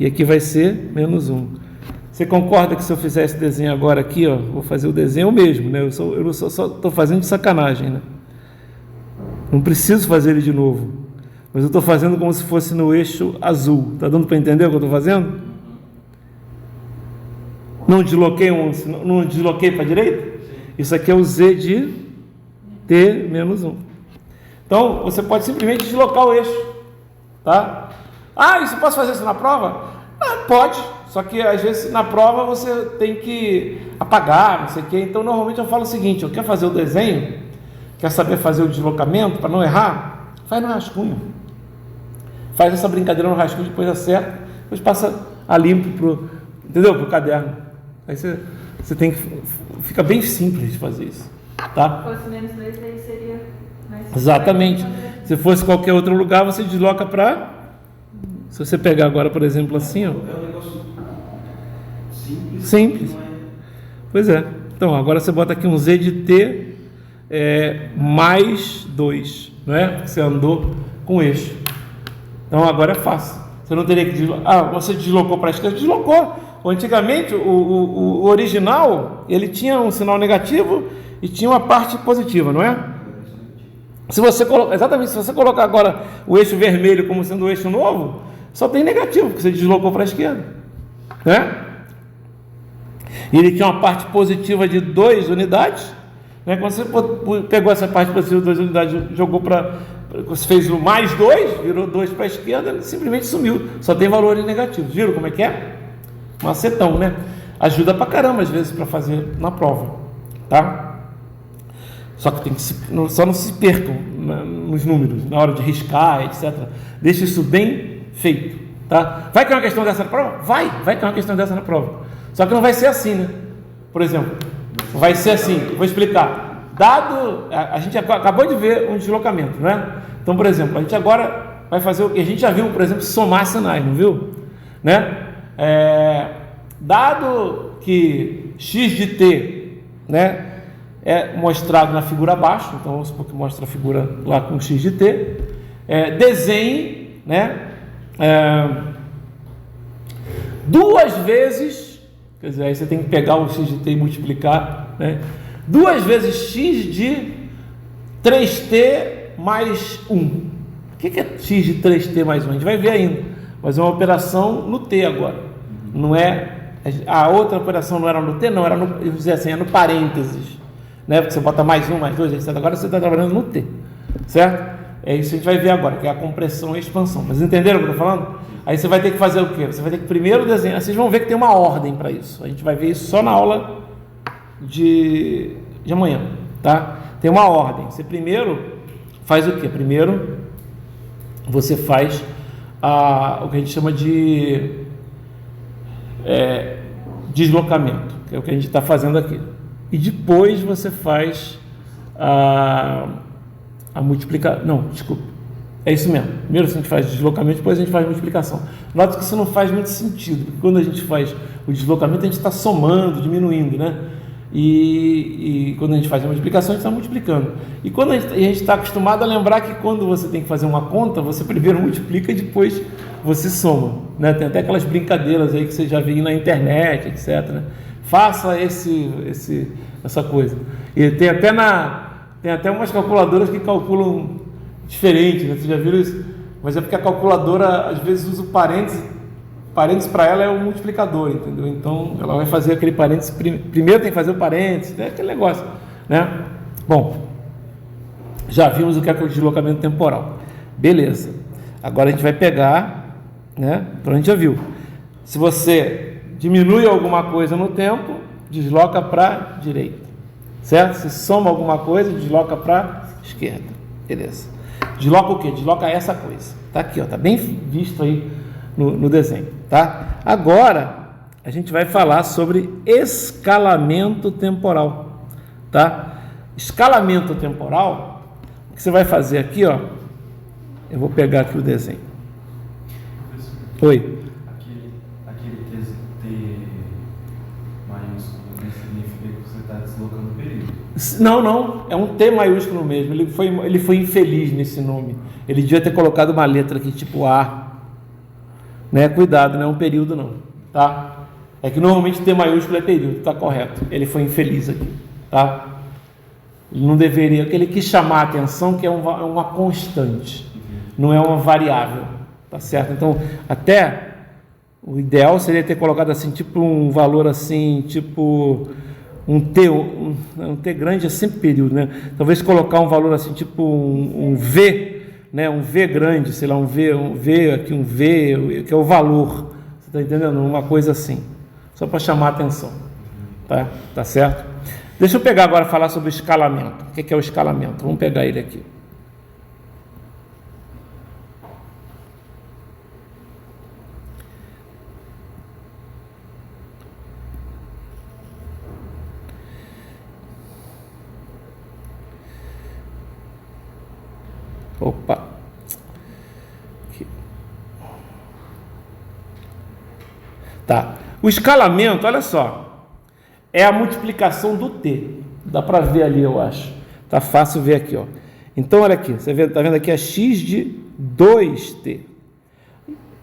E aqui vai ser menos 1. Você concorda que se eu fizer esse desenho agora aqui, ó, vou fazer o desenho mesmo, né? Eu só estou fazendo de sacanagem, né? Não preciso fazer ele de novo. Mas eu estou fazendo como se fosse no eixo azul. Está dando para entender o que eu estou fazendo? Não desloquei para a direita? Isso aqui é o Z de T menos 1. Então, você pode simplesmente deslocar o eixo. Tá? Isso posso fazer isso na prova? Pode. Só que, às vezes, na prova você tem que apagar, não sei o quê. Então, normalmente eu falo o seguinte, eu quero fazer o desenho, quer saber fazer o deslocamento para não errar? Faz no rascunho. Faz essa brincadeira no rascunho, depois acerta, depois passa a limpo pro caderno. Aí você tem que... Fica bem simples de fazer isso. Tá? Se fosse menos 2, aí seria mais simples. Exatamente. Se fosse qualquer outro lugar, você desloca para... Se você pegar agora, por exemplo, assim, ó. É um negócio simples. Simples. Pois é. Então, agora você bota aqui um Z de T mais 2, não é? Porque você andou com o eixo. Então, agora é fácil. Você não teria que deslocar. Você deslocou para a esquerda? Deslocou. Antigamente, o original, ele tinha um sinal negativo e tinha uma parte positiva, não é? Exatamente, se você colocar agora o eixo vermelho como sendo o eixo novo, só tem negativo, porque você deslocou para a esquerda, né? E ele tinha uma parte positiva de 2 unidades, né? Quando você pegou essa parte positiva de 2 unidades, jogou para... Você fez o mais 2, virou 2 para a esquerda, ele simplesmente sumiu, só tem valores negativos. Viram como é que é? Macetão, né? Ajuda pra caramba às vezes para fazer na prova, tá? Só que só não se percam nos números na hora de riscar, etc. Deixa isso bem feito, tá? Vai ter uma questão dessa na prova? Vai ter uma questão dessa na prova. Só que não vai ser assim, né? Por exemplo, vai ser assim. Vou explicar. A gente acabou de ver um deslocamento, não é? Então, por exemplo, a gente agora vai fazer o que a gente já viu, por exemplo, somar sinais, não viu? Né? Dado que x de t, né, é mostrado na figura abaixo, então vamos supor que mostra a figura lá com x de t, desenhe, né, 2 vezes, quer dizer, aí você tem que pegar o x de t e multiplicar, né, 2 vezes x de 3t mais 1. O que é x de 3t mais 1? A gente vai ver ainda, mas é uma operação no t agora, não é... A outra operação não era no t, não, era no, eu dizer assim, é no parênteses, né? Porque você bota mais 1, mais 2, etc. Agora você está trabalhando no t, certo? É isso que a gente vai ver agora, que é a compressão e a expansão. Mas entenderam o que eu estou falando? Aí você vai ter que fazer o quê? Você vai ter que primeiro desenhar. Vocês vão ver que tem uma ordem para isso. A gente vai ver isso só na aula de amanhã, tá? Tem uma ordem. Você primeiro faz o quê? Primeiro você faz o que a gente chama de deslocamento, que é o que a gente está fazendo aqui. E depois você faz a multiplicação. Não, desculpa. É isso mesmo. Primeiro a gente faz deslocamento, depois a gente faz multiplicação. Nota que isso não faz muito sentido, porque quando a gente faz o deslocamento, a gente está somando, diminuindo, né? E quando a gente faz a multiplicação, a gente está multiplicando. E quando a gente está acostumado a lembrar que quando você tem que fazer uma conta, você primeiro multiplica e depois você soma, né? Tem até aquelas brincadeiras aí que você já viu na internet, etc, né? Faça essa coisa. E tem até umas calculadoras que calculam diferente, né? Vocês já viram isso? Mas é porque a calculadora às vezes usa o parênteses para ela é o multiplicador, entendeu? Então ela vai fazer aquele parênteses, primeiro tem que fazer o parênteses, é aquele negócio, né? Bom, já vimos o que é o deslocamento temporal. Beleza. Agora a gente vai pegar, né? Então a gente já viu. Se você diminui alguma coisa no tempo, desloca para a direita, certo? Se soma alguma coisa, desloca para a esquerda. Beleza. Desloca o quê? Desloca essa coisa. Tá aqui, ó, tá bem visto aí no desenho, tá? Agora a gente vai falar sobre escalamento temporal, tá? Escalamento temporal, o que você vai fazer aqui, ó, eu vou pegar aqui o desenho. Oi. Aquele T maiúsculo significa que você está deslocando o período. Não, é um T maiúsculo mesmo. Ele foi infeliz nesse nome. Ele devia ter colocado uma letra aqui, tipo A. Né? Cuidado, não é um período não, tá? É que normalmente T maiúsculo é período, tá correto. Ele foi infeliz aqui, tá? Ele não deveria, porque ele quis chamar a atenção que é uma constante, não é uma variável, tá certo? Então, até o ideal seria ter colocado assim, tipo um valor assim, tipo um T grande é sempre período, né? Talvez colocar um valor assim, tipo um V, né? Um V grande, sei lá, um V aqui, um V, que é o valor, você está entendendo? Uma coisa assim, só para chamar a atenção, tá certo? Deixa eu pegar agora e falar sobre o escalamento. O que é o escalamento? Vamos pegar ele aqui. Opa! Aqui. Tá. O escalamento, olha só, é a multiplicação do T. Dá para ver ali, eu acho. Tá fácil ver aqui, ó. Então, olha aqui. Você tá vendo aqui a x de 2t.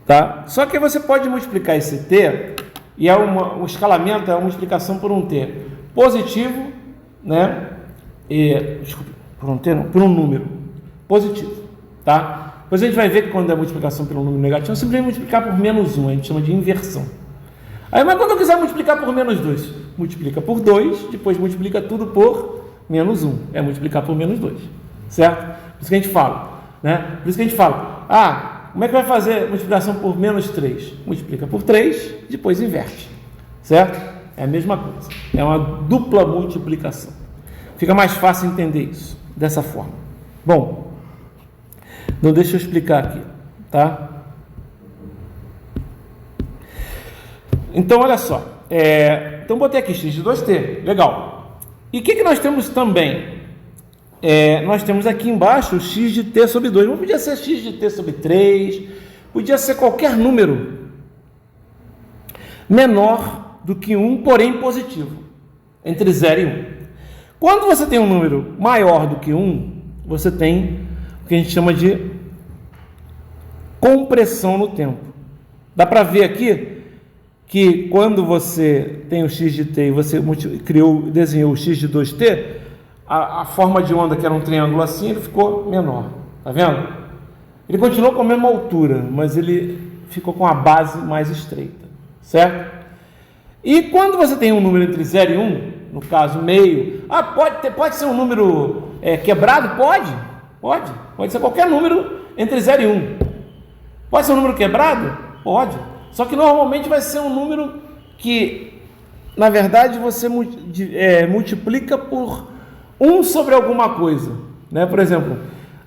Tá? Só que você pode multiplicar esse t, e o escalamento é uma multiplicação por um t positivo, né? Desculpa, por um t não, por um número positivo, tá? Depois a gente vai ver que quando é multiplicação pelo número negativo, é simplesmente multiplicar por menos 1, a gente chama de inversão. Aí, mas quando eu quiser multiplicar por menos 2, multiplica por 2, depois multiplica tudo por menos 1, é multiplicar por menos 2, certo? Por isso que a gente fala, né? Por isso que a gente fala, como é que vai fazer multiplicação por menos 3? Multiplica por 3, depois inverte, certo? É a mesma coisa, é uma dupla multiplicação. Fica mais fácil entender isso, dessa forma. Bom, então deixa eu explicar aqui, tá? Então, olha só, então botei aqui x de 2t, legal. E o que nós temos também? Nós temos aqui embaixo o x de t sobre 2, mas podia ser x de t sobre 3, podia ser qualquer número menor do que 1, porém positivo, entre 0 e 1. Quando você tem um número maior do que 1, você tem o que a gente chama de compressão no tempo. Dá para ver aqui que quando você tem o x de t e você desenhou o x de 2t, a forma de onda, que era um triângulo assim, ele ficou menor. Tá vendo? Ele continuou com a mesma altura, mas ele ficou com a base mais estreita. Certo? E quando você tem um número entre 0 e 1, no caso meio, pode ser um número quebrado? Pode ser qualquer número entre 0 e 1. Pode ser um número quebrado? Pode. Só que normalmente vai ser um número que, na verdade, você multiplica por 1 sobre alguma coisa, né? Por exemplo,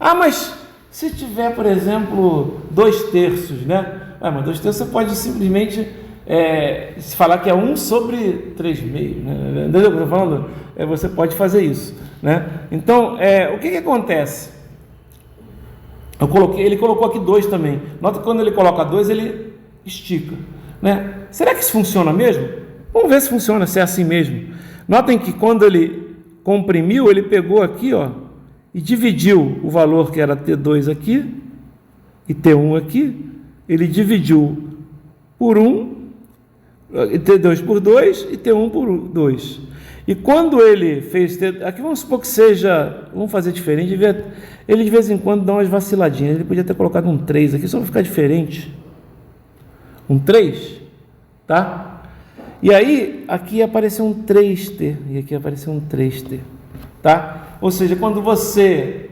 mas se tiver, por exemplo, 2/3, né? Mas 2/3 você pode simplesmente se falar que é 1 sobre 3/2, né? Entendeu o que eu estou falando? Você pode fazer isso, né? Então, o que acontece? Ele colocou aqui 2 também. Nota que quando ele coloca 2, ele estica, né? Será que isso funciona mesmo? Vamos ver se funciona, se é assim mesmo. Notem que quando ele comprimiu, ele pegou aqui, ó, e dividiu o valor que era T2 aqui e T1 aqui, ele dividiu por 1, T2 por 2 e T1 por 2. E quando ele fez, aqui vamos supor que seja, vamos fazer diferente, ele de vez em quando dá umas vaciladinhas, ele podia ter colocado um 3 aqui, só para ficar diferente. Um 3, tá? E aí, aqui apareceu um 3t, e aqui apareceu um 3t, tá? Ou seja, quando você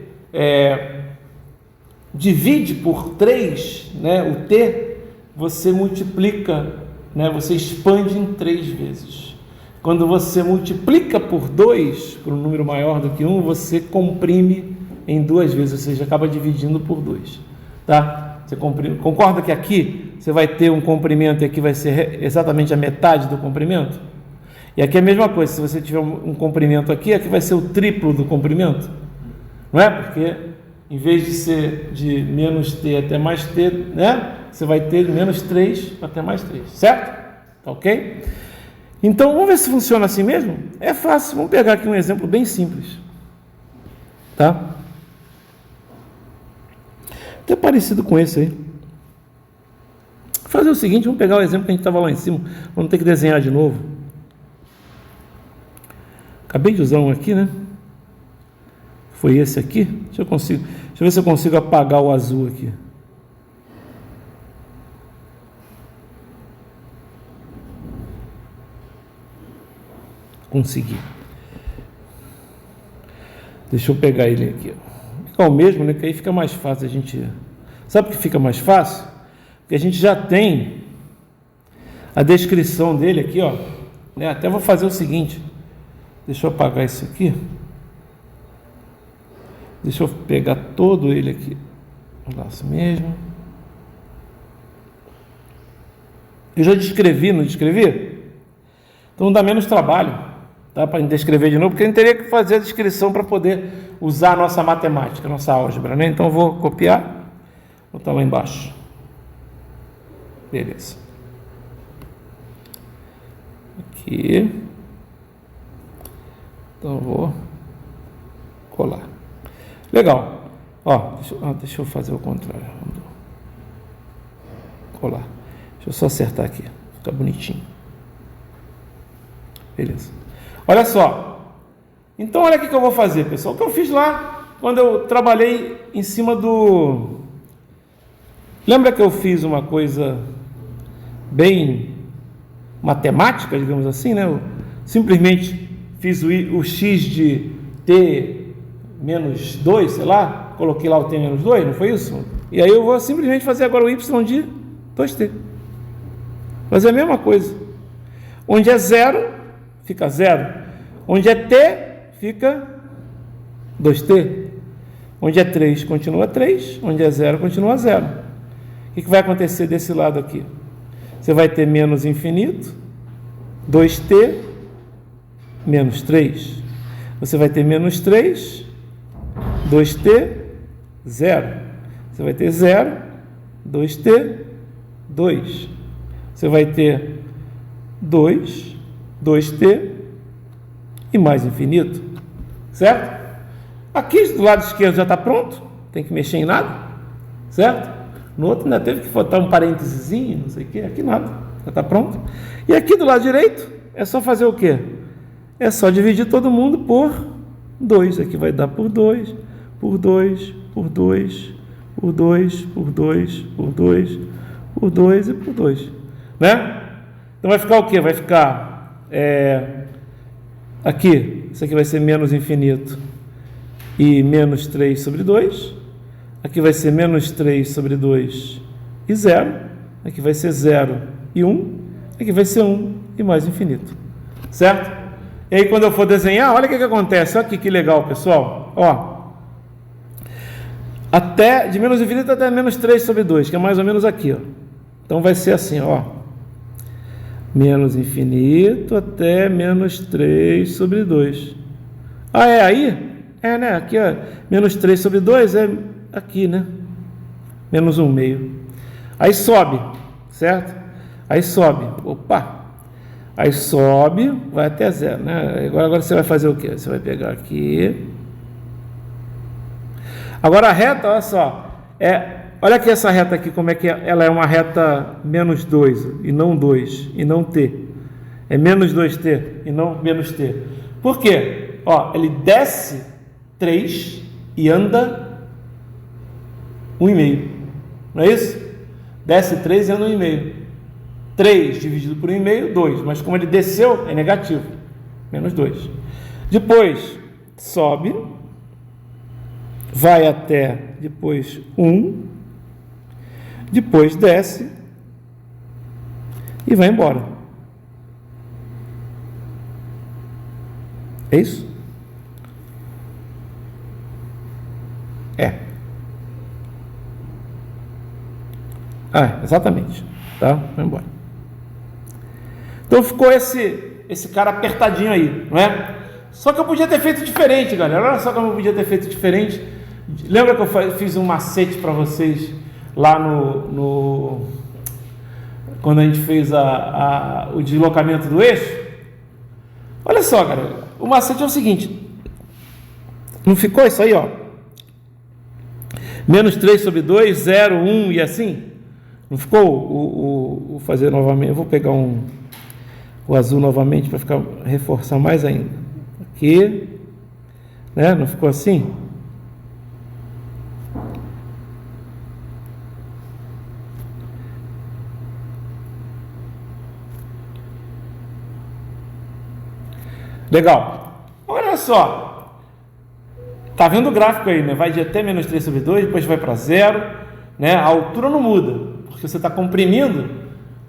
divide por 3, né, o t, você multiplica, né, você expande em 3 vezes. Quando você multiplica por 2, por um número maior do que 1, você comprime em 2 vezes, ou seja, acaba dividindo por 2, tá? Você comprime. Concorda que aqui você vai ter um comprimento e aqui vai ser exatamente a metade do comprimento? E aqui é a mesma coisa, se você tiver um comprimento aqui vai ser o triplo do comprimento, não é? Porque em vez de ser de menos t até mais t, né? Você vai ter de menos 3 até mais 3, certo? Tá ok? Então, vamos ver se funciona assim mesmo? É fácil. Vamos pegar aqui um exemplo bem simples. Tá? Até parecido com esse aí. Vou fazer o seguinte, vamos pegar o exemplo que a gente estava lá em cima. Vamos ter que desenhar de novo. Acabei de usar um aqui, né? Foi esse aqui. Deixa eu ver se eu consigo apagar o azul aqui. Consegui. Deixa eu pegar ele aqui. É o mesmo, né? Que aí fica mais fácil a gente... Sabe por que fica mais fácil? Porque a gente já tem a descrição dele aqui, ó. Né? Até vou fazer o seguinte. Deixa eu apagar isso aqui. Deixa eu pegar todo ele aqui. Assim mesmo. Eu já descrevi, não descrevi? Então dá menos trabalho. Tá, para descrever de novo, porque a gente teria que fazer a descrição para poder usar a nossa matemática, a nossa álgebra, né? Então eu vou copiar, botar lá embaixo. Beleza. Aqui. Então eu vou colar. Legal. Ó, deixa eu fazer o contrário. Colar. Deixa eu só acertar aqui. Fica bonitinho. Beleza. Olha só, então olha o que eu vou fazer, pessoal. O que eu fiz lá quando eu trabalhei em cima do... Lembra que eu fiz uma coisa bem matemática, digamos assim, né? Eu simplesmente fiz o x de t menos 2, sei lá, coloquei lá o t menos 2, não foi isso? E aí eu vou simplesmente fazer agora o y de 2t. Fazer a mesma coisa. Onde é 0... fica 0. Onde é t, fica 2t. Onde é 3, continua 3. Onde é 0, continua 0. O que vai acontecer desse lado aqui? Você vai ter menos infinito, 2t, menos 3. Você vai ter menos 3, 2t, 0. Você vai ter 0, 2t, 2. Você vai ter 2, 2t e mais infinito, certo? Aqui do lado esquerdo já está pronto, tem que mexer em nada, certo? No outro ainda teve que botar um parênteses, não sei o que, aqui nada, já está pronto. E aqui do lado direito é só fazer o quê? É só dividir todo mundo por 2, aqui vai dar por 2, por 2, por 2, por 2, por 2, por 2, por 2 e por 2, né? Então vai ficar o quê? Vai ficar aqui, isso aqui vai ser menos infinito e menos 3 sobre 2. Aqui vai ser menos 3 sobre 2 e 0. Aqui vai ser 0 e 1. Aqui vai ser 1 e mais infinito. Certo? E aí quando eu for desenhar, olha o que acontece. Olha aqui que legal, pessoal. Ó, até, de menos infinito até menos 3 sobre 2, que é mais ou menos aqui. Ó. Então vai ser assim, ó. Menos infinito até menos 3 sobre 2. Ah, é aí? É, né? Aqui, ó. Menos 3 sobre 2 é aqui, né? Menos 1 meio. Aí sobe, certo? Aí sobe. Opa! Aí sobe, vai até 0, né? Agora você vai fazer o quê? Você vai pegar aqui. Agora a reta, olha só. Olha aqui essa reta aqui, como é que ela é uma reta menos 2, e não 2, e não t. É menos 2t, e não menos t. Por quê? Ó, ele desce 3 e anda 1,5. Não é isso? Desce 3 e anda 1,5. 3 dividido por 1,5, 2. Mas como ele desceu, é negativo. Menos 2. Depois, sobe. Vai até, depois, 1. Depois desce e vai embora. É isso? Exatamente. Tá? Vai embora. Então ficou esse cara apertadinho aí, não é? Só que eu podia ter feito diferente, galera. Olha só como eu podia ter feito diferente. Lembra que eu fiz um macete para vocês lá quando a gente fez o deslocamento do eixo? Olha só, cara, o macete é o seguinte, não ficou isso aí, ó? Menos 3 sobre 2, 0, 1 e assim? Não ficou? Vou fazer novamente, eu vou pegar o azul novamente para reforçar mais ainda. Aqui, né? Não ficou assim? Legal. Olha só. Tá vendo o gráfico aí, né? Vai de até menos 3 sobre 2, depois vai para 0, né? A altura não muda, porque você está comprimindo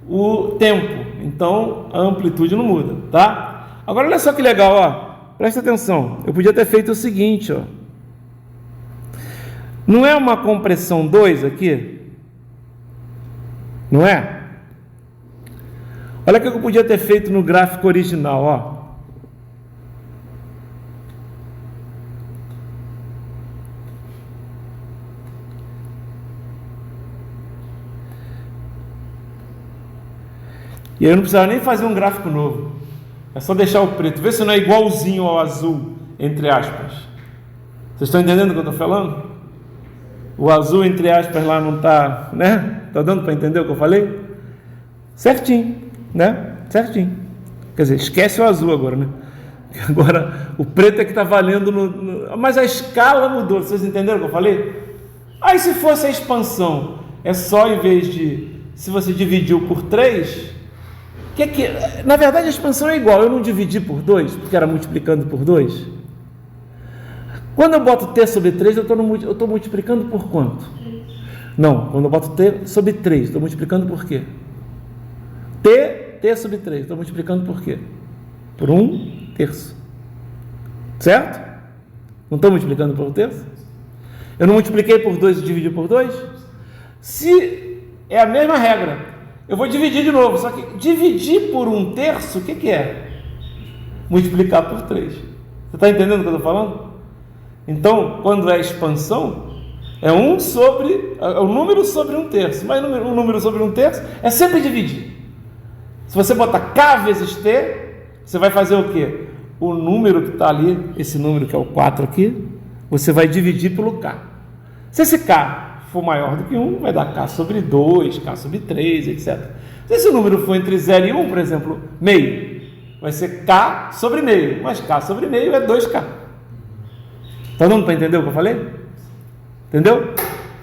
o tempo. Então, a amplitude não muda, tá? Agora, olha só que legal, ó. Presta atenção. Eu podia ter feito o seguinte, ó. Não é uma compressão 2 aqui? Não é? Olha o que eu podia ter feito no gráfico original, ó. E aí eu não precisava nem fazer um gráfico novo. É só deixar o preto. Vê se não é igualzinho ao azul, entre aspas. Vocês estão entendendo o que eu estou falando? O azul, entre aspas, lá não está, né? Está dando para entender o que eu falei? Certinho, né? Certinho. Quer dizer, esquece o azul agora, né? Agora, o preto é que está valendo mas a escala mudou. Vocês entenderam o que eu falei? Aí se fosse a expansão, é só em vez de... Se você dividiu por 3... na verdade a expansão é igual, eu não dividi por 2, porque era multiplicando por 2. Quando eu boto t sobre 3, eu estou multiplicando por quanto? Não, quando eu boto t sobre 3, estou multiplicando por quê? t sobre 3, estou multiplicando por quê? Por 1/3. Certo? Não estou multiplicando por 1/3? Eu não multipliquei por 2 e dividi por 2? Se é a mesma regra, eu vou dividir de novo, só que dividir por 1/3, o que é? Multiplicar por 3. Você está entendendo o que eu estou falando? Então, quando é expansão, é o número sobre 1/3, mas o número sobre 1/3 é sempre dividir. Se você botar k vezes t, você vai fazer o quê? O número que está ali, esse número que é o 4 aqui, você vai dividir pelo k. Se esse k for maior do que 1, vai dar k sobre 2, k sobre 3, etc. Se esse número for entre 0 e 1, por exemplo, meio, vai ser k sobre meio, mas k sobre meio é 2k. Está dando para entender o que eu falei? Entendeu?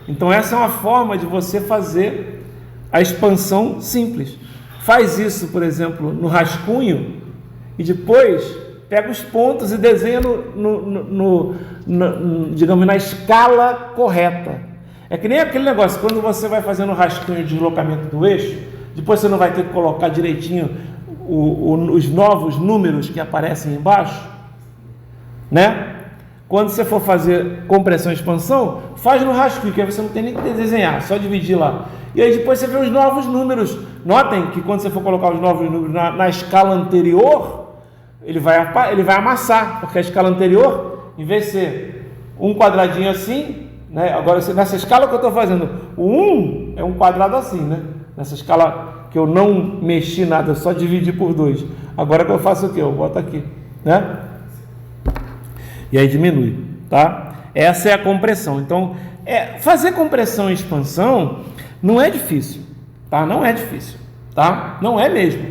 Então essa é uma forma de você fazer a expansão simples. Faz isso, por exemplo, no rascunho e depois pega os pontos e desenha digamos, na escala correta. É que nem aquele negócio, quando você vai fazendo o rascunho de deslocamento do eixo, depois você não vai ter que colocar direitinho os novos números que aparecem embaixo, né? Quando você for fazer compressão e expansão, faz no rascunho, que aí você não tem nem que desenhar, só dividir lá. E aí depois você vê os novos números. Notem que quando você for colocar os novos números na escala anterior, ele vai amassar, porque a escala anterior, em vez de ser um quadradinho assim, né? Agora, nessa escala que eu estou fazendo, o 1 é um quadrado assim, né? Nessa escala que eu não mexi nada, eu só dividi por 2. Agora que eu faço o quê? Eu boto aqui, né? E aí diminui, tá? Essa é a compressão. Então, fazer compressão e expansão não é difícil, tá? Não é difícil, tá? Não é mesmo.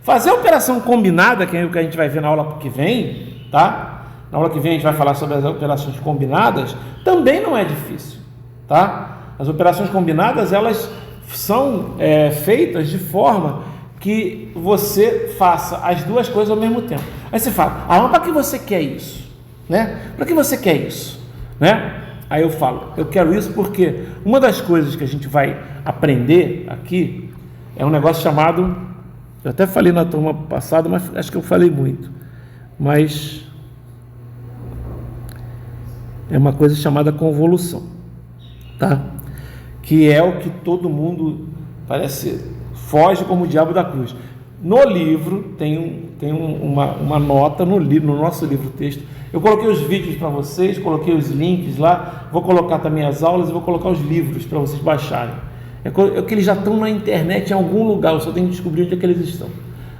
Fazer operação combinada, que é o que a gente vai ver na aula que vem, tá? Na aula que vem a gente vai falar sobre as operações combinadas, também não é difícil, tá? As operações combinadas, elas são feitas de forma que você faça as duas coisas ao mesmo tempo. Aí você fala, mas para que você quer isso? Né? Para que você quer isso? Né? Aí eu falo, eu quero isso porque uma das coisas que a gente vai aprender aqui é um negócio chamado, eu até falei na turma passada, mas acho que eu falei muito, mas é uma coisa chamada convolução, tá? Que é o que todo mundo parece foge como o diabo da cruz. No livro tem uma nota no nosso livro texto. Eu coloquei os vídeos para vocês, coloquei os links lá, vou colocar também as aulas e vou colocar os livros para vocês baixarem. É que eles já estão na internet em algum lugar, eu só tenho que descobrir onde é que eles estão,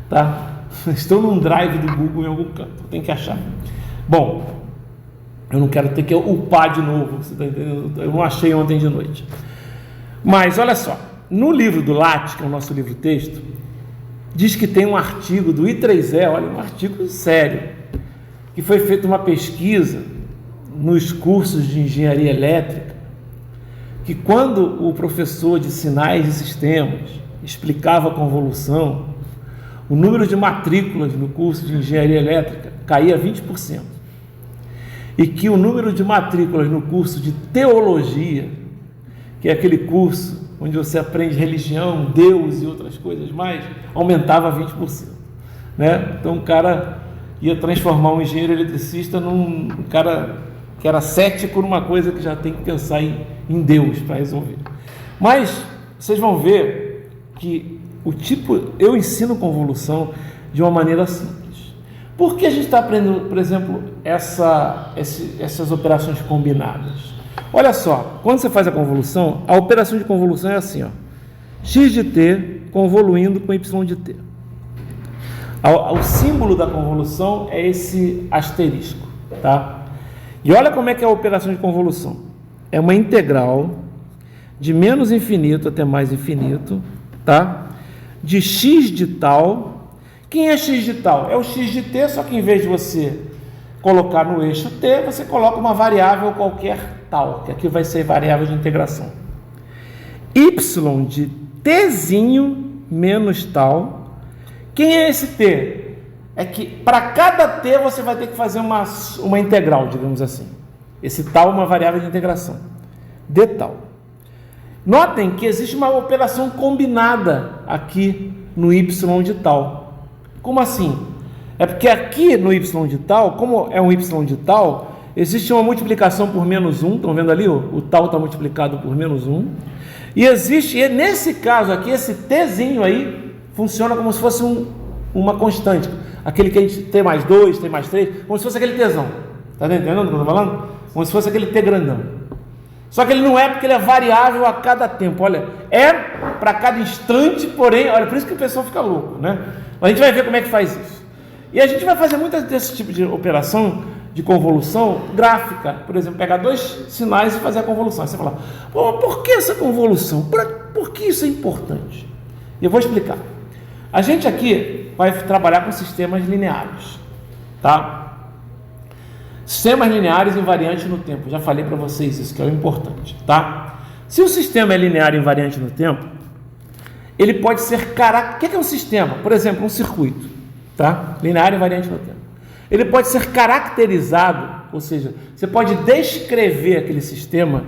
tá? Estou num drive do Google em algum canto, tem que achar. Bom, eu não quero ter que upar de novo, você está entendendo? Eu não achei ontem de noite. Mas olha só, no livro do Lattes, que é o nosso livro-texto, diz que tem um artigo do I3E, olha, um artigo sério, que foi feita uma pesquisa nos cursos de engenharia elétrica, que quando o professor de sinais e sistemas explicava a convolução, o número de matrículas no curso de engenharia elétrica caía 20%. E que o número de matrículas no curso de teologia, que é aquele curso onde você aprende religião, Deus e outras coisas mais, aumentava 20%. Né? Então o cara ia transformar um engenheiro eletricista num cara que era cético numa coisa que já tem que pensar em Deus para resolver. Mas vocês vão ver que eu ensino convolução de uma maneira simples. Por que a gente está aprendendo, por exemplo, essas operações combinadas? Olha só, quando você faz a convolução, a operação de convolução é assim, ó, x de t convoluindo com y de t. O símbolo da convolução é esse asterisco, tá? E olha como é que é a operação de convolução. É uma integral de menos infinito até mais infinito, tá? De x de tal. Quem é x de tal? É o x de t, só que em vez de você colocar no eixo t, você coloca uma variável qualquer tal, que aqui vai ser variável de integração. Y de tzinho menos tal. Quem é esse t? É que para cada t você vai ter que fazer uma integral, digamos assim. Esse tal é uma variável de integração. De tal. Notem que existe uma operação combinada aqui no y de tal. Como assim? É porque aqui no y de tal, como é um y de tal, existe uma multiplicação por menos 1, estão vendo ali? O tal está multiplicado por menos 1. E existe, nesse caso aqui, esse tzinho aí, funciona como se fosse uma constante. Aquele que a gente tem mais 2, tem mais 3, como se fosse aqueletzão. Está entendendo o que eu estou falando? Como se fosse aquele t grandão. Só que ele não é, porque ele é variável a cada tempo. Olha, é para cada instante, porém, olha, por isso que o pessoal fica louco, né? Mas a gente vai ver como é que faz isso. E a gente vai fazer muitas desse tipo de operação de convolução gráfica. Por exemplo, pegar dois sinais e fazer a convolução. Aí você fala, por que essa convolução? Por que isso é importante? E eu vou explicar. A gente aqui vai trabalhar com sistemas lineares, tá? Sistemas lineares invariantes no tempo. Já falei para vocês isso, que é o importante, tá? Se o sistema é linear invariante no tempo, ele pode ser o que é um sistema? Por exemplo, um circuito, tá? Linear invariante no tempo. Ele pode ser caracterizado, ou seja, você pode descrever aquele sistema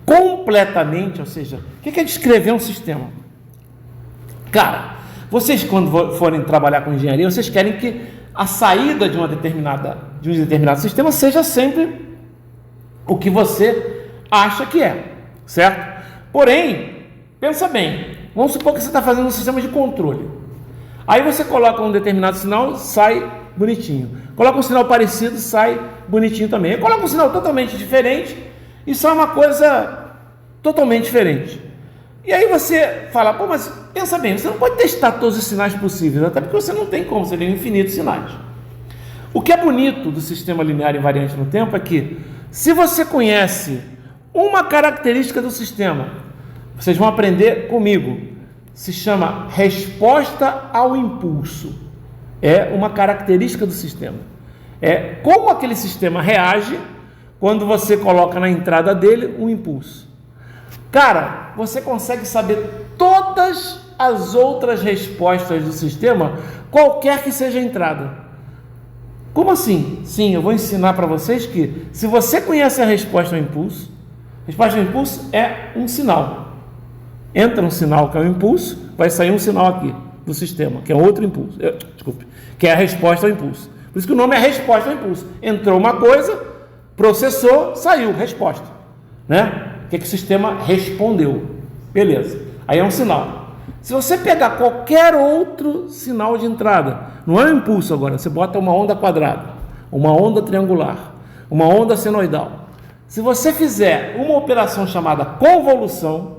completamente, ou seja, o que é descrever um sistema? Cara, vocês quando forem trabalhar com engenharia, vocês querem que a saída de um determinado sistema seja sempre o que você acha que é, certo? Porém, pensa bem, vamos supor que você está fazendo um sistema de controle. Aí você coloca um determinado sinal, sai bonitinho. Coloca um sinal parecido, sai bonitinho também. Aí coloca um sinal totalmente diferente e sai uma coisa totalmente diferente. E aí você fala, mas pensa bem, você não pode testar todos os sinais possíveis, até porque você não tem como, você tem infinitos sinais. O que é bonito do sistema linear invariante no tempo é que, se você conhece uma característica do sistema, vocês vão aprender comigo, se chama resposta ao impulso. É uma característica do sistema. É como aquele sistema reage quando você coloca na entrada dele um impulso. Cara, você consegue saber todas as outras respostas do sistema, qualquer que seja a entrada. Como assim? Sim, eu vou ensinar para vocês que, se você conhece a resposta ao impulso é um sinal. Entra um sinal que é o impulso, vai sair um sinal aqui do sistema, que é outro impulso. Que é a resposta ao impulso. Por isso que o nome é resposta ao impulso. Entrou uma coisa, processou, saiu, resposta. Né? O que o sistema respondeu? Beleza. Aí é um sinal. Se você pegar qualquer outro sinal de entrada, não é um impulso agora, você bota uma onda quadrada, uma onda triangular, uma onda senoidal. Se você fizer uma operação chamada convolução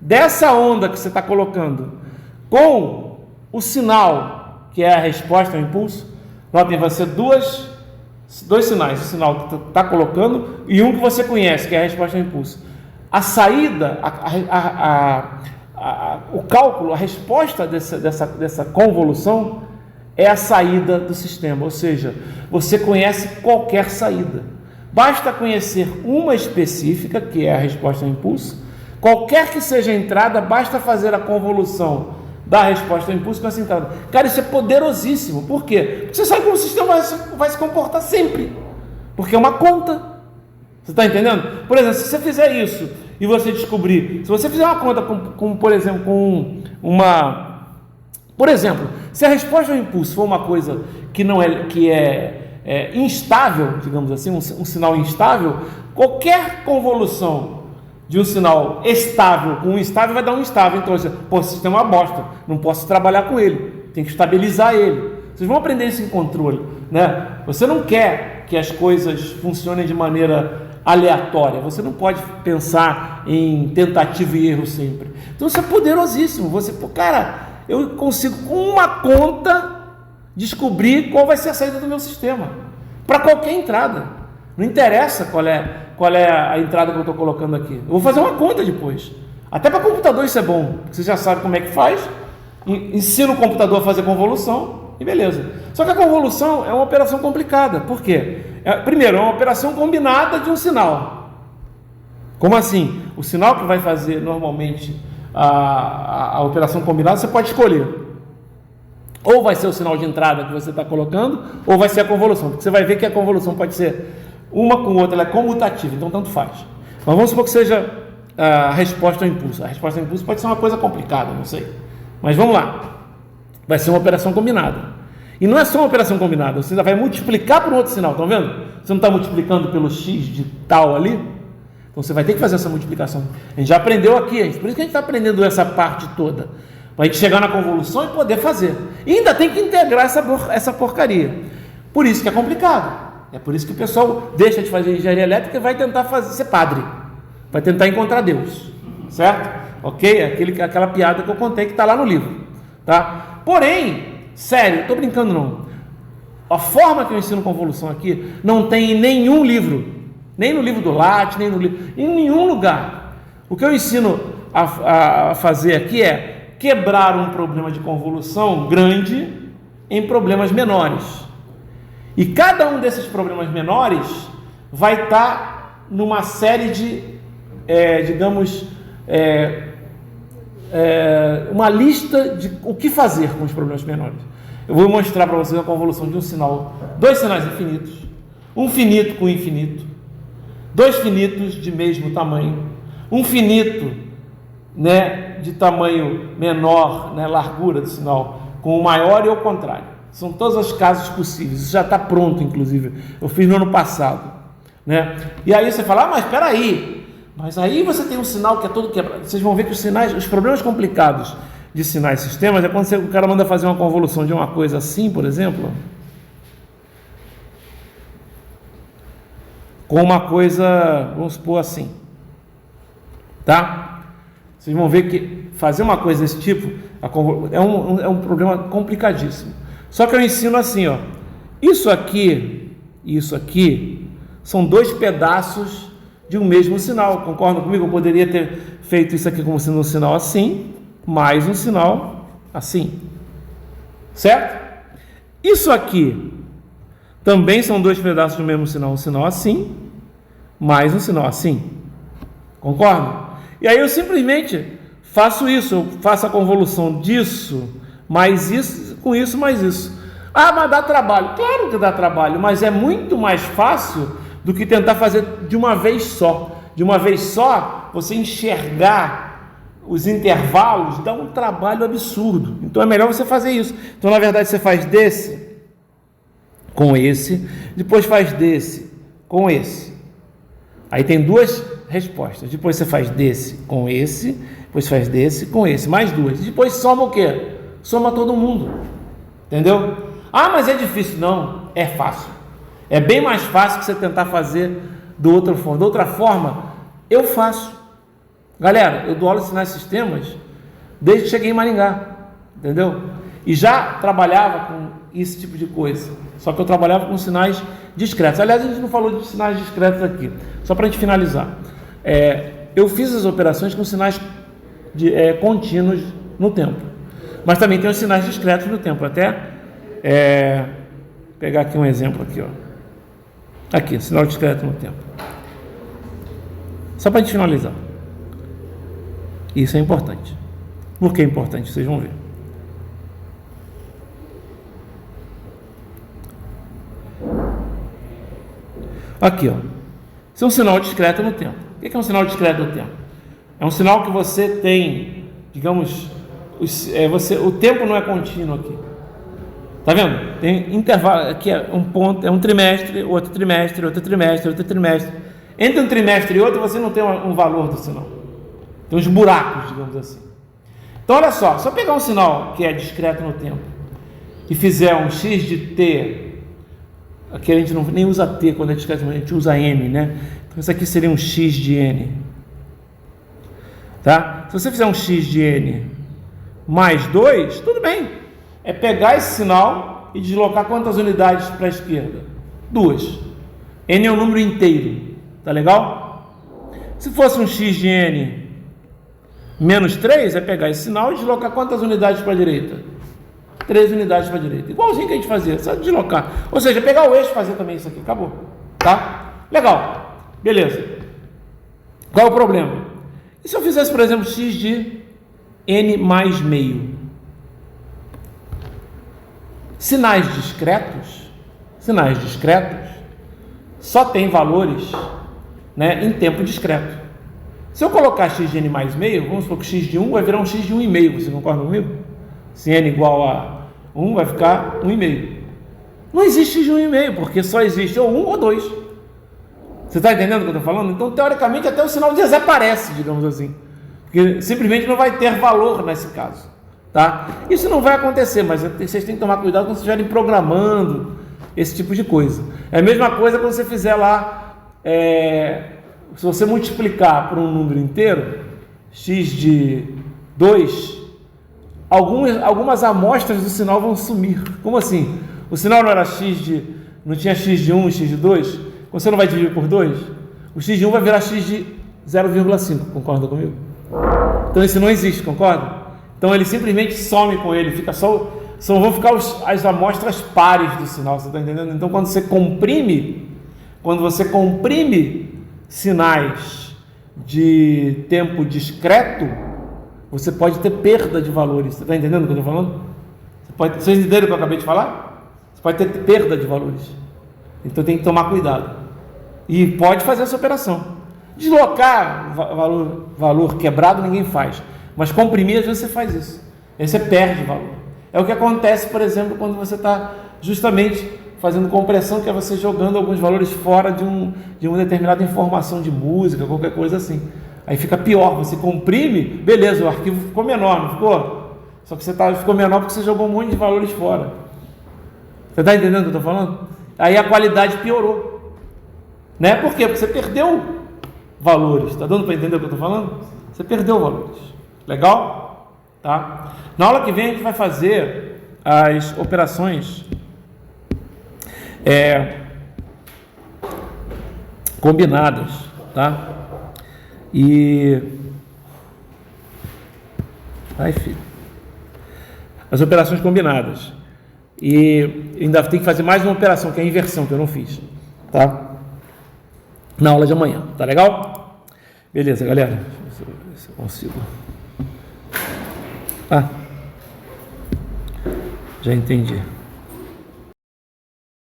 dessa onda que você está colocando com o sinal que é a resposta ao impulso, notem, vai ser dois sinais, o sinal que tu está colocando e um que você conhece, que é a resposta ao impulso. A saída, o cálculo, a resposta dessa convolução é a saída do sistema, ou seja, você conhece qualquer saída. Basta conhecer uma específica, que é a resposta ao impulso. Qualquer que seja a entrada, basta fazer a convolução da resposta ao impulso com essa entrada. Cara, isso é poderosíssimo. Por quê? Porque você sabe como o sistema vai se comportar sempre. Porque é uma conta. Você está entendendo? Por exemplo, se você fizer isso e você descobrir, se você fizer uma conta por exemplo, por exemplo, se a resposta ao impulso for uma coisa que é instável, digamos assim, um sinal instável, qualquer convolução de um sinal estável com um instável vai dar um instável. Então, o sistema é uma bosta, não posso trabalhar com ele, tem que estabilizar ele. Vocês vão aprender isso em controle, né? Você não quer que as coisas funcionem de maneira aleatória, você não pode pensar em tentativa e erro sempre. Então, isso é poderosíssimo. Eu consigo, com uma conta, descobrir qual vai ser a saída do meu sistema, para qualquer entrada. Não interessa qual é a entrada que eu estou colocando aqui. Eu vou fazer uma conta depois. Até para computador isso é bom, porque você já sabe como é que faz, ensina o computador a fazer convolução e beleza. Só que a convolução é uma operação complicada. Por quê? Primeiro, é uma operação combinada de um sinal. Como assim? O sinal que vai fazer normalmente a operação combinada, você pode escolher. Ou vai ser o sinal de entrada que você está colocando, ou vai ser a convolução, porque você vai ver que a convolução pode ser uma com outra, ela é comutativa, então tanto faz. Mas vamos supor que seja a resposta ao impulso. A resposta ao impulso pode ser uma coisa complicada, não sei. Mas vamos lá. Vai ser uma operação combinada. E não é só uma operação combinada, você ainda vai multiplicar por um outro sinal, estão vendo? Você não está multiplicando pelo x de tal ali? Então você vai ter que fazer essa multiplicação. A gente já aprendeu aqui, por isso que a gente está aprendendo essa parte toda. Para a gente chegar na convolução e poder fazer. E ainda tem que integrar essa porcaria. Por isso que é complicado. É por isso que o pessoal deixa de fazer engenharia elétrica e vai tentar ser padre. Vai tentar encontrar Deus. Certo? Ok? Aquela piada que eu contei que está lá no livro. Tá? Porém, sério, estou brincando não. A forma que eu ensino convolução aqui não tem em nenhum livro. Nem no livro do Lattes, nem no livro. Em nenhum lugar. O que eu ensino a fazer aqui é quebrar um problema de convolução grande em problemas menores. E cada um desses problemas menores vai estar numa série de, uma lista de o que fazer com os problemas menores. Eu vou mostrar para vocês a convolução de um sinal, dois sinais infinitos, um finito com infinito, dois finitos de mesmo tamanho, um finito, de tamanho menor, largura do sinal, com o maior e o contrário. São todos os casos possíveis. Isso já está pronto, inclusive. Eu fiz no ano passado, E aí você fala, mas espera aí. Mas aí você tem um sinal que é todo quebrado. Vocês vão ver que os problemas complicados de sinais e sistemas é quando o cara manda fazer uma convolução de uma coisa assim, por exemplo, com uma coisa, vamos supor assim, tá? Vocês vão ver que fazer uma coisa desse tipo é um problema complicadíssimo. Só que eu ensino assim, ó. Isso aqui e isso aqui são dois pedaços de um mesmo sinal. Concordam comigo? Eu poderia ter feito isso aqui como sendo um sinal assim, mais um sinal assim. Certo? Isso aqui também são dois pedaços do mesmo sinal. Um sinal assim, mais um sinal assim. Concordam? E aí eu simplesmente faço isso, eu faço a convolução disso, mais isso, com isso, mais isso. Ah, mas dá trabalho. Claro que dá trabalho, mas é muito mais fácil do que tentar fazer de uma vez só. De uma vez só, você enxergar os intervalos dá um trabalho absurdo. Então é melhor você fazer isso. Então, na verdade, você faz desse com esse, depois faz desse com esse. Aí tem duas respostas. Depois você faz desse com esse, depois faz desse com esse, mais duas. Depois soma o quê? Soma todo mundo. Entendeu? Ah, mas é difícil. Não, é fácil. É bem mais fácil que você tentar fazer de outra forma. De outra forma, eu faço. Galera, eu dou aula de sinais e sistemas desde que cheguei em Maringá. Entendeu? e já trabalhava com esse tipo de coisa, só que eu trabalhava com sinais discretos. Aliás, a gente não falou de sinais discretos aqui, só para a gente finalizar. Eu fiz as operações com sinais contínuos no tempo, mas também tem os sinais discretos no tempo. Até pegar aqui um exemplo aqui, ó. Aqui, sinal discreto no tempo. Só para a gente finalizar. Isso é importante. Por que é importante? Vocês vão ver. Aqui, ó. Isso é um sinal discreto no tempo. O que é um sinal discreto no tempo? É um sinal que você tem, digamos, o tempo não é contínuo aqui. Tá vendo? Tem intervalo, aqui é um ponto, é um trimestre, outro trimestre, outro trimestre, outro trimestre. Entre um trimestre e outro você não tem um valor do sinal. Tem uns buracos, digamos assim. Então olha só, se eu pegar um sinal que é discreto no tempo e fizer um x de t, aqui a gente não nem usa t quando é discreto, a gente usa n, né? Então isso aqui seria um x de n. Tá? Se você fizer um x de n mais 2, tudo bem. É pegar esse sinal e deslocar quantas unidades para a esquerda? 2. N é um número inteiro. Tá legal? Se fosse um x de n menos 3, é pegar esse sinal e deslocar quantas unidades para a direita? 3 unidades para a direita. Igualzinho que a gente fazia, só deslocar. Ou seja, pegar o eixo e fazer também isso aqui. Acabou. Tá? Legal. Beleza. Qual é o problema? E se eu fizesse, por exemplo, x de n mais meio? Sinais discretos só tem valores, né, em tempo discreto. Se eu colocar x de n mais meio, vamos supor que x de 1 vai virar um x de 1,5, você concorda comigo? Se n igual a 1 vai ficar 1,5. Não existe x de 1,5, porque só existe ou 1 ou 2. Você está entendendo o que eu estou falando? Então, teoricamente, até o sinal desaparece, digamos assim, porque simplesmente não vai ter valor nesse caso. Tá? Isso não vai acontecer, mas vocês têm que tomar cuidado quando vocês estiverem programando esse tipo de coisa. É a mesma coisa quando você fizer lá, se você multiplicar por um número inteiro, x de 2, algumas amostras do sinal vão sumir. Como assim? O sinal não era não tinha x de 1 e x de 2? Você não vai dividir por 2? O x de 1 vai virar x de 0,5, concorda comigo? Então isso não existe, concorda? Então ele simplesmente some com ele, fica só vão ficar as amostras pares do sinal, você está entendendo? Então quando você comprime sinais de tempo discreto, você pode ter perda de valores. Você está entendendo o que eu estou falando? Vocês entenderam o que eu acabei de falar? Você pode ter perda de valores. Então tem que tomar cuidado. E pode fazer essa operação. Deslocar valor quebrado ninguém faz. Mas comprimir, às vezes você faz isso. Aí você perde valor. É o que acontece, por exemplo, quando você está justamente fazendo compressão, que é você jogando alguns valores fora de uma determinada informação de música, qualquer coisa assim. Aí fica pior, você comprime, beleza, o arquivo ficou menor, não ficou? Só que ficou menor porque você jogou um monte de valores fora. Você está entendendo o que eu estou falando? Aí a qualidade piorou. Né? Por quê? Porque você perdeu valores. Está dando para entender o que eu estou falando? Você perdeu valores. Legal? Tá? Na aula que vem a gente vai fazer as operações combinadas, tá? As operações combinadas. E ainda tem que fazer mais uma operação, que é a inversão, que eu não fiz, tá? Na aula de amanhã, tá legal? Beleza, galera. Deixa eu ver se eu consigo. Já entendi.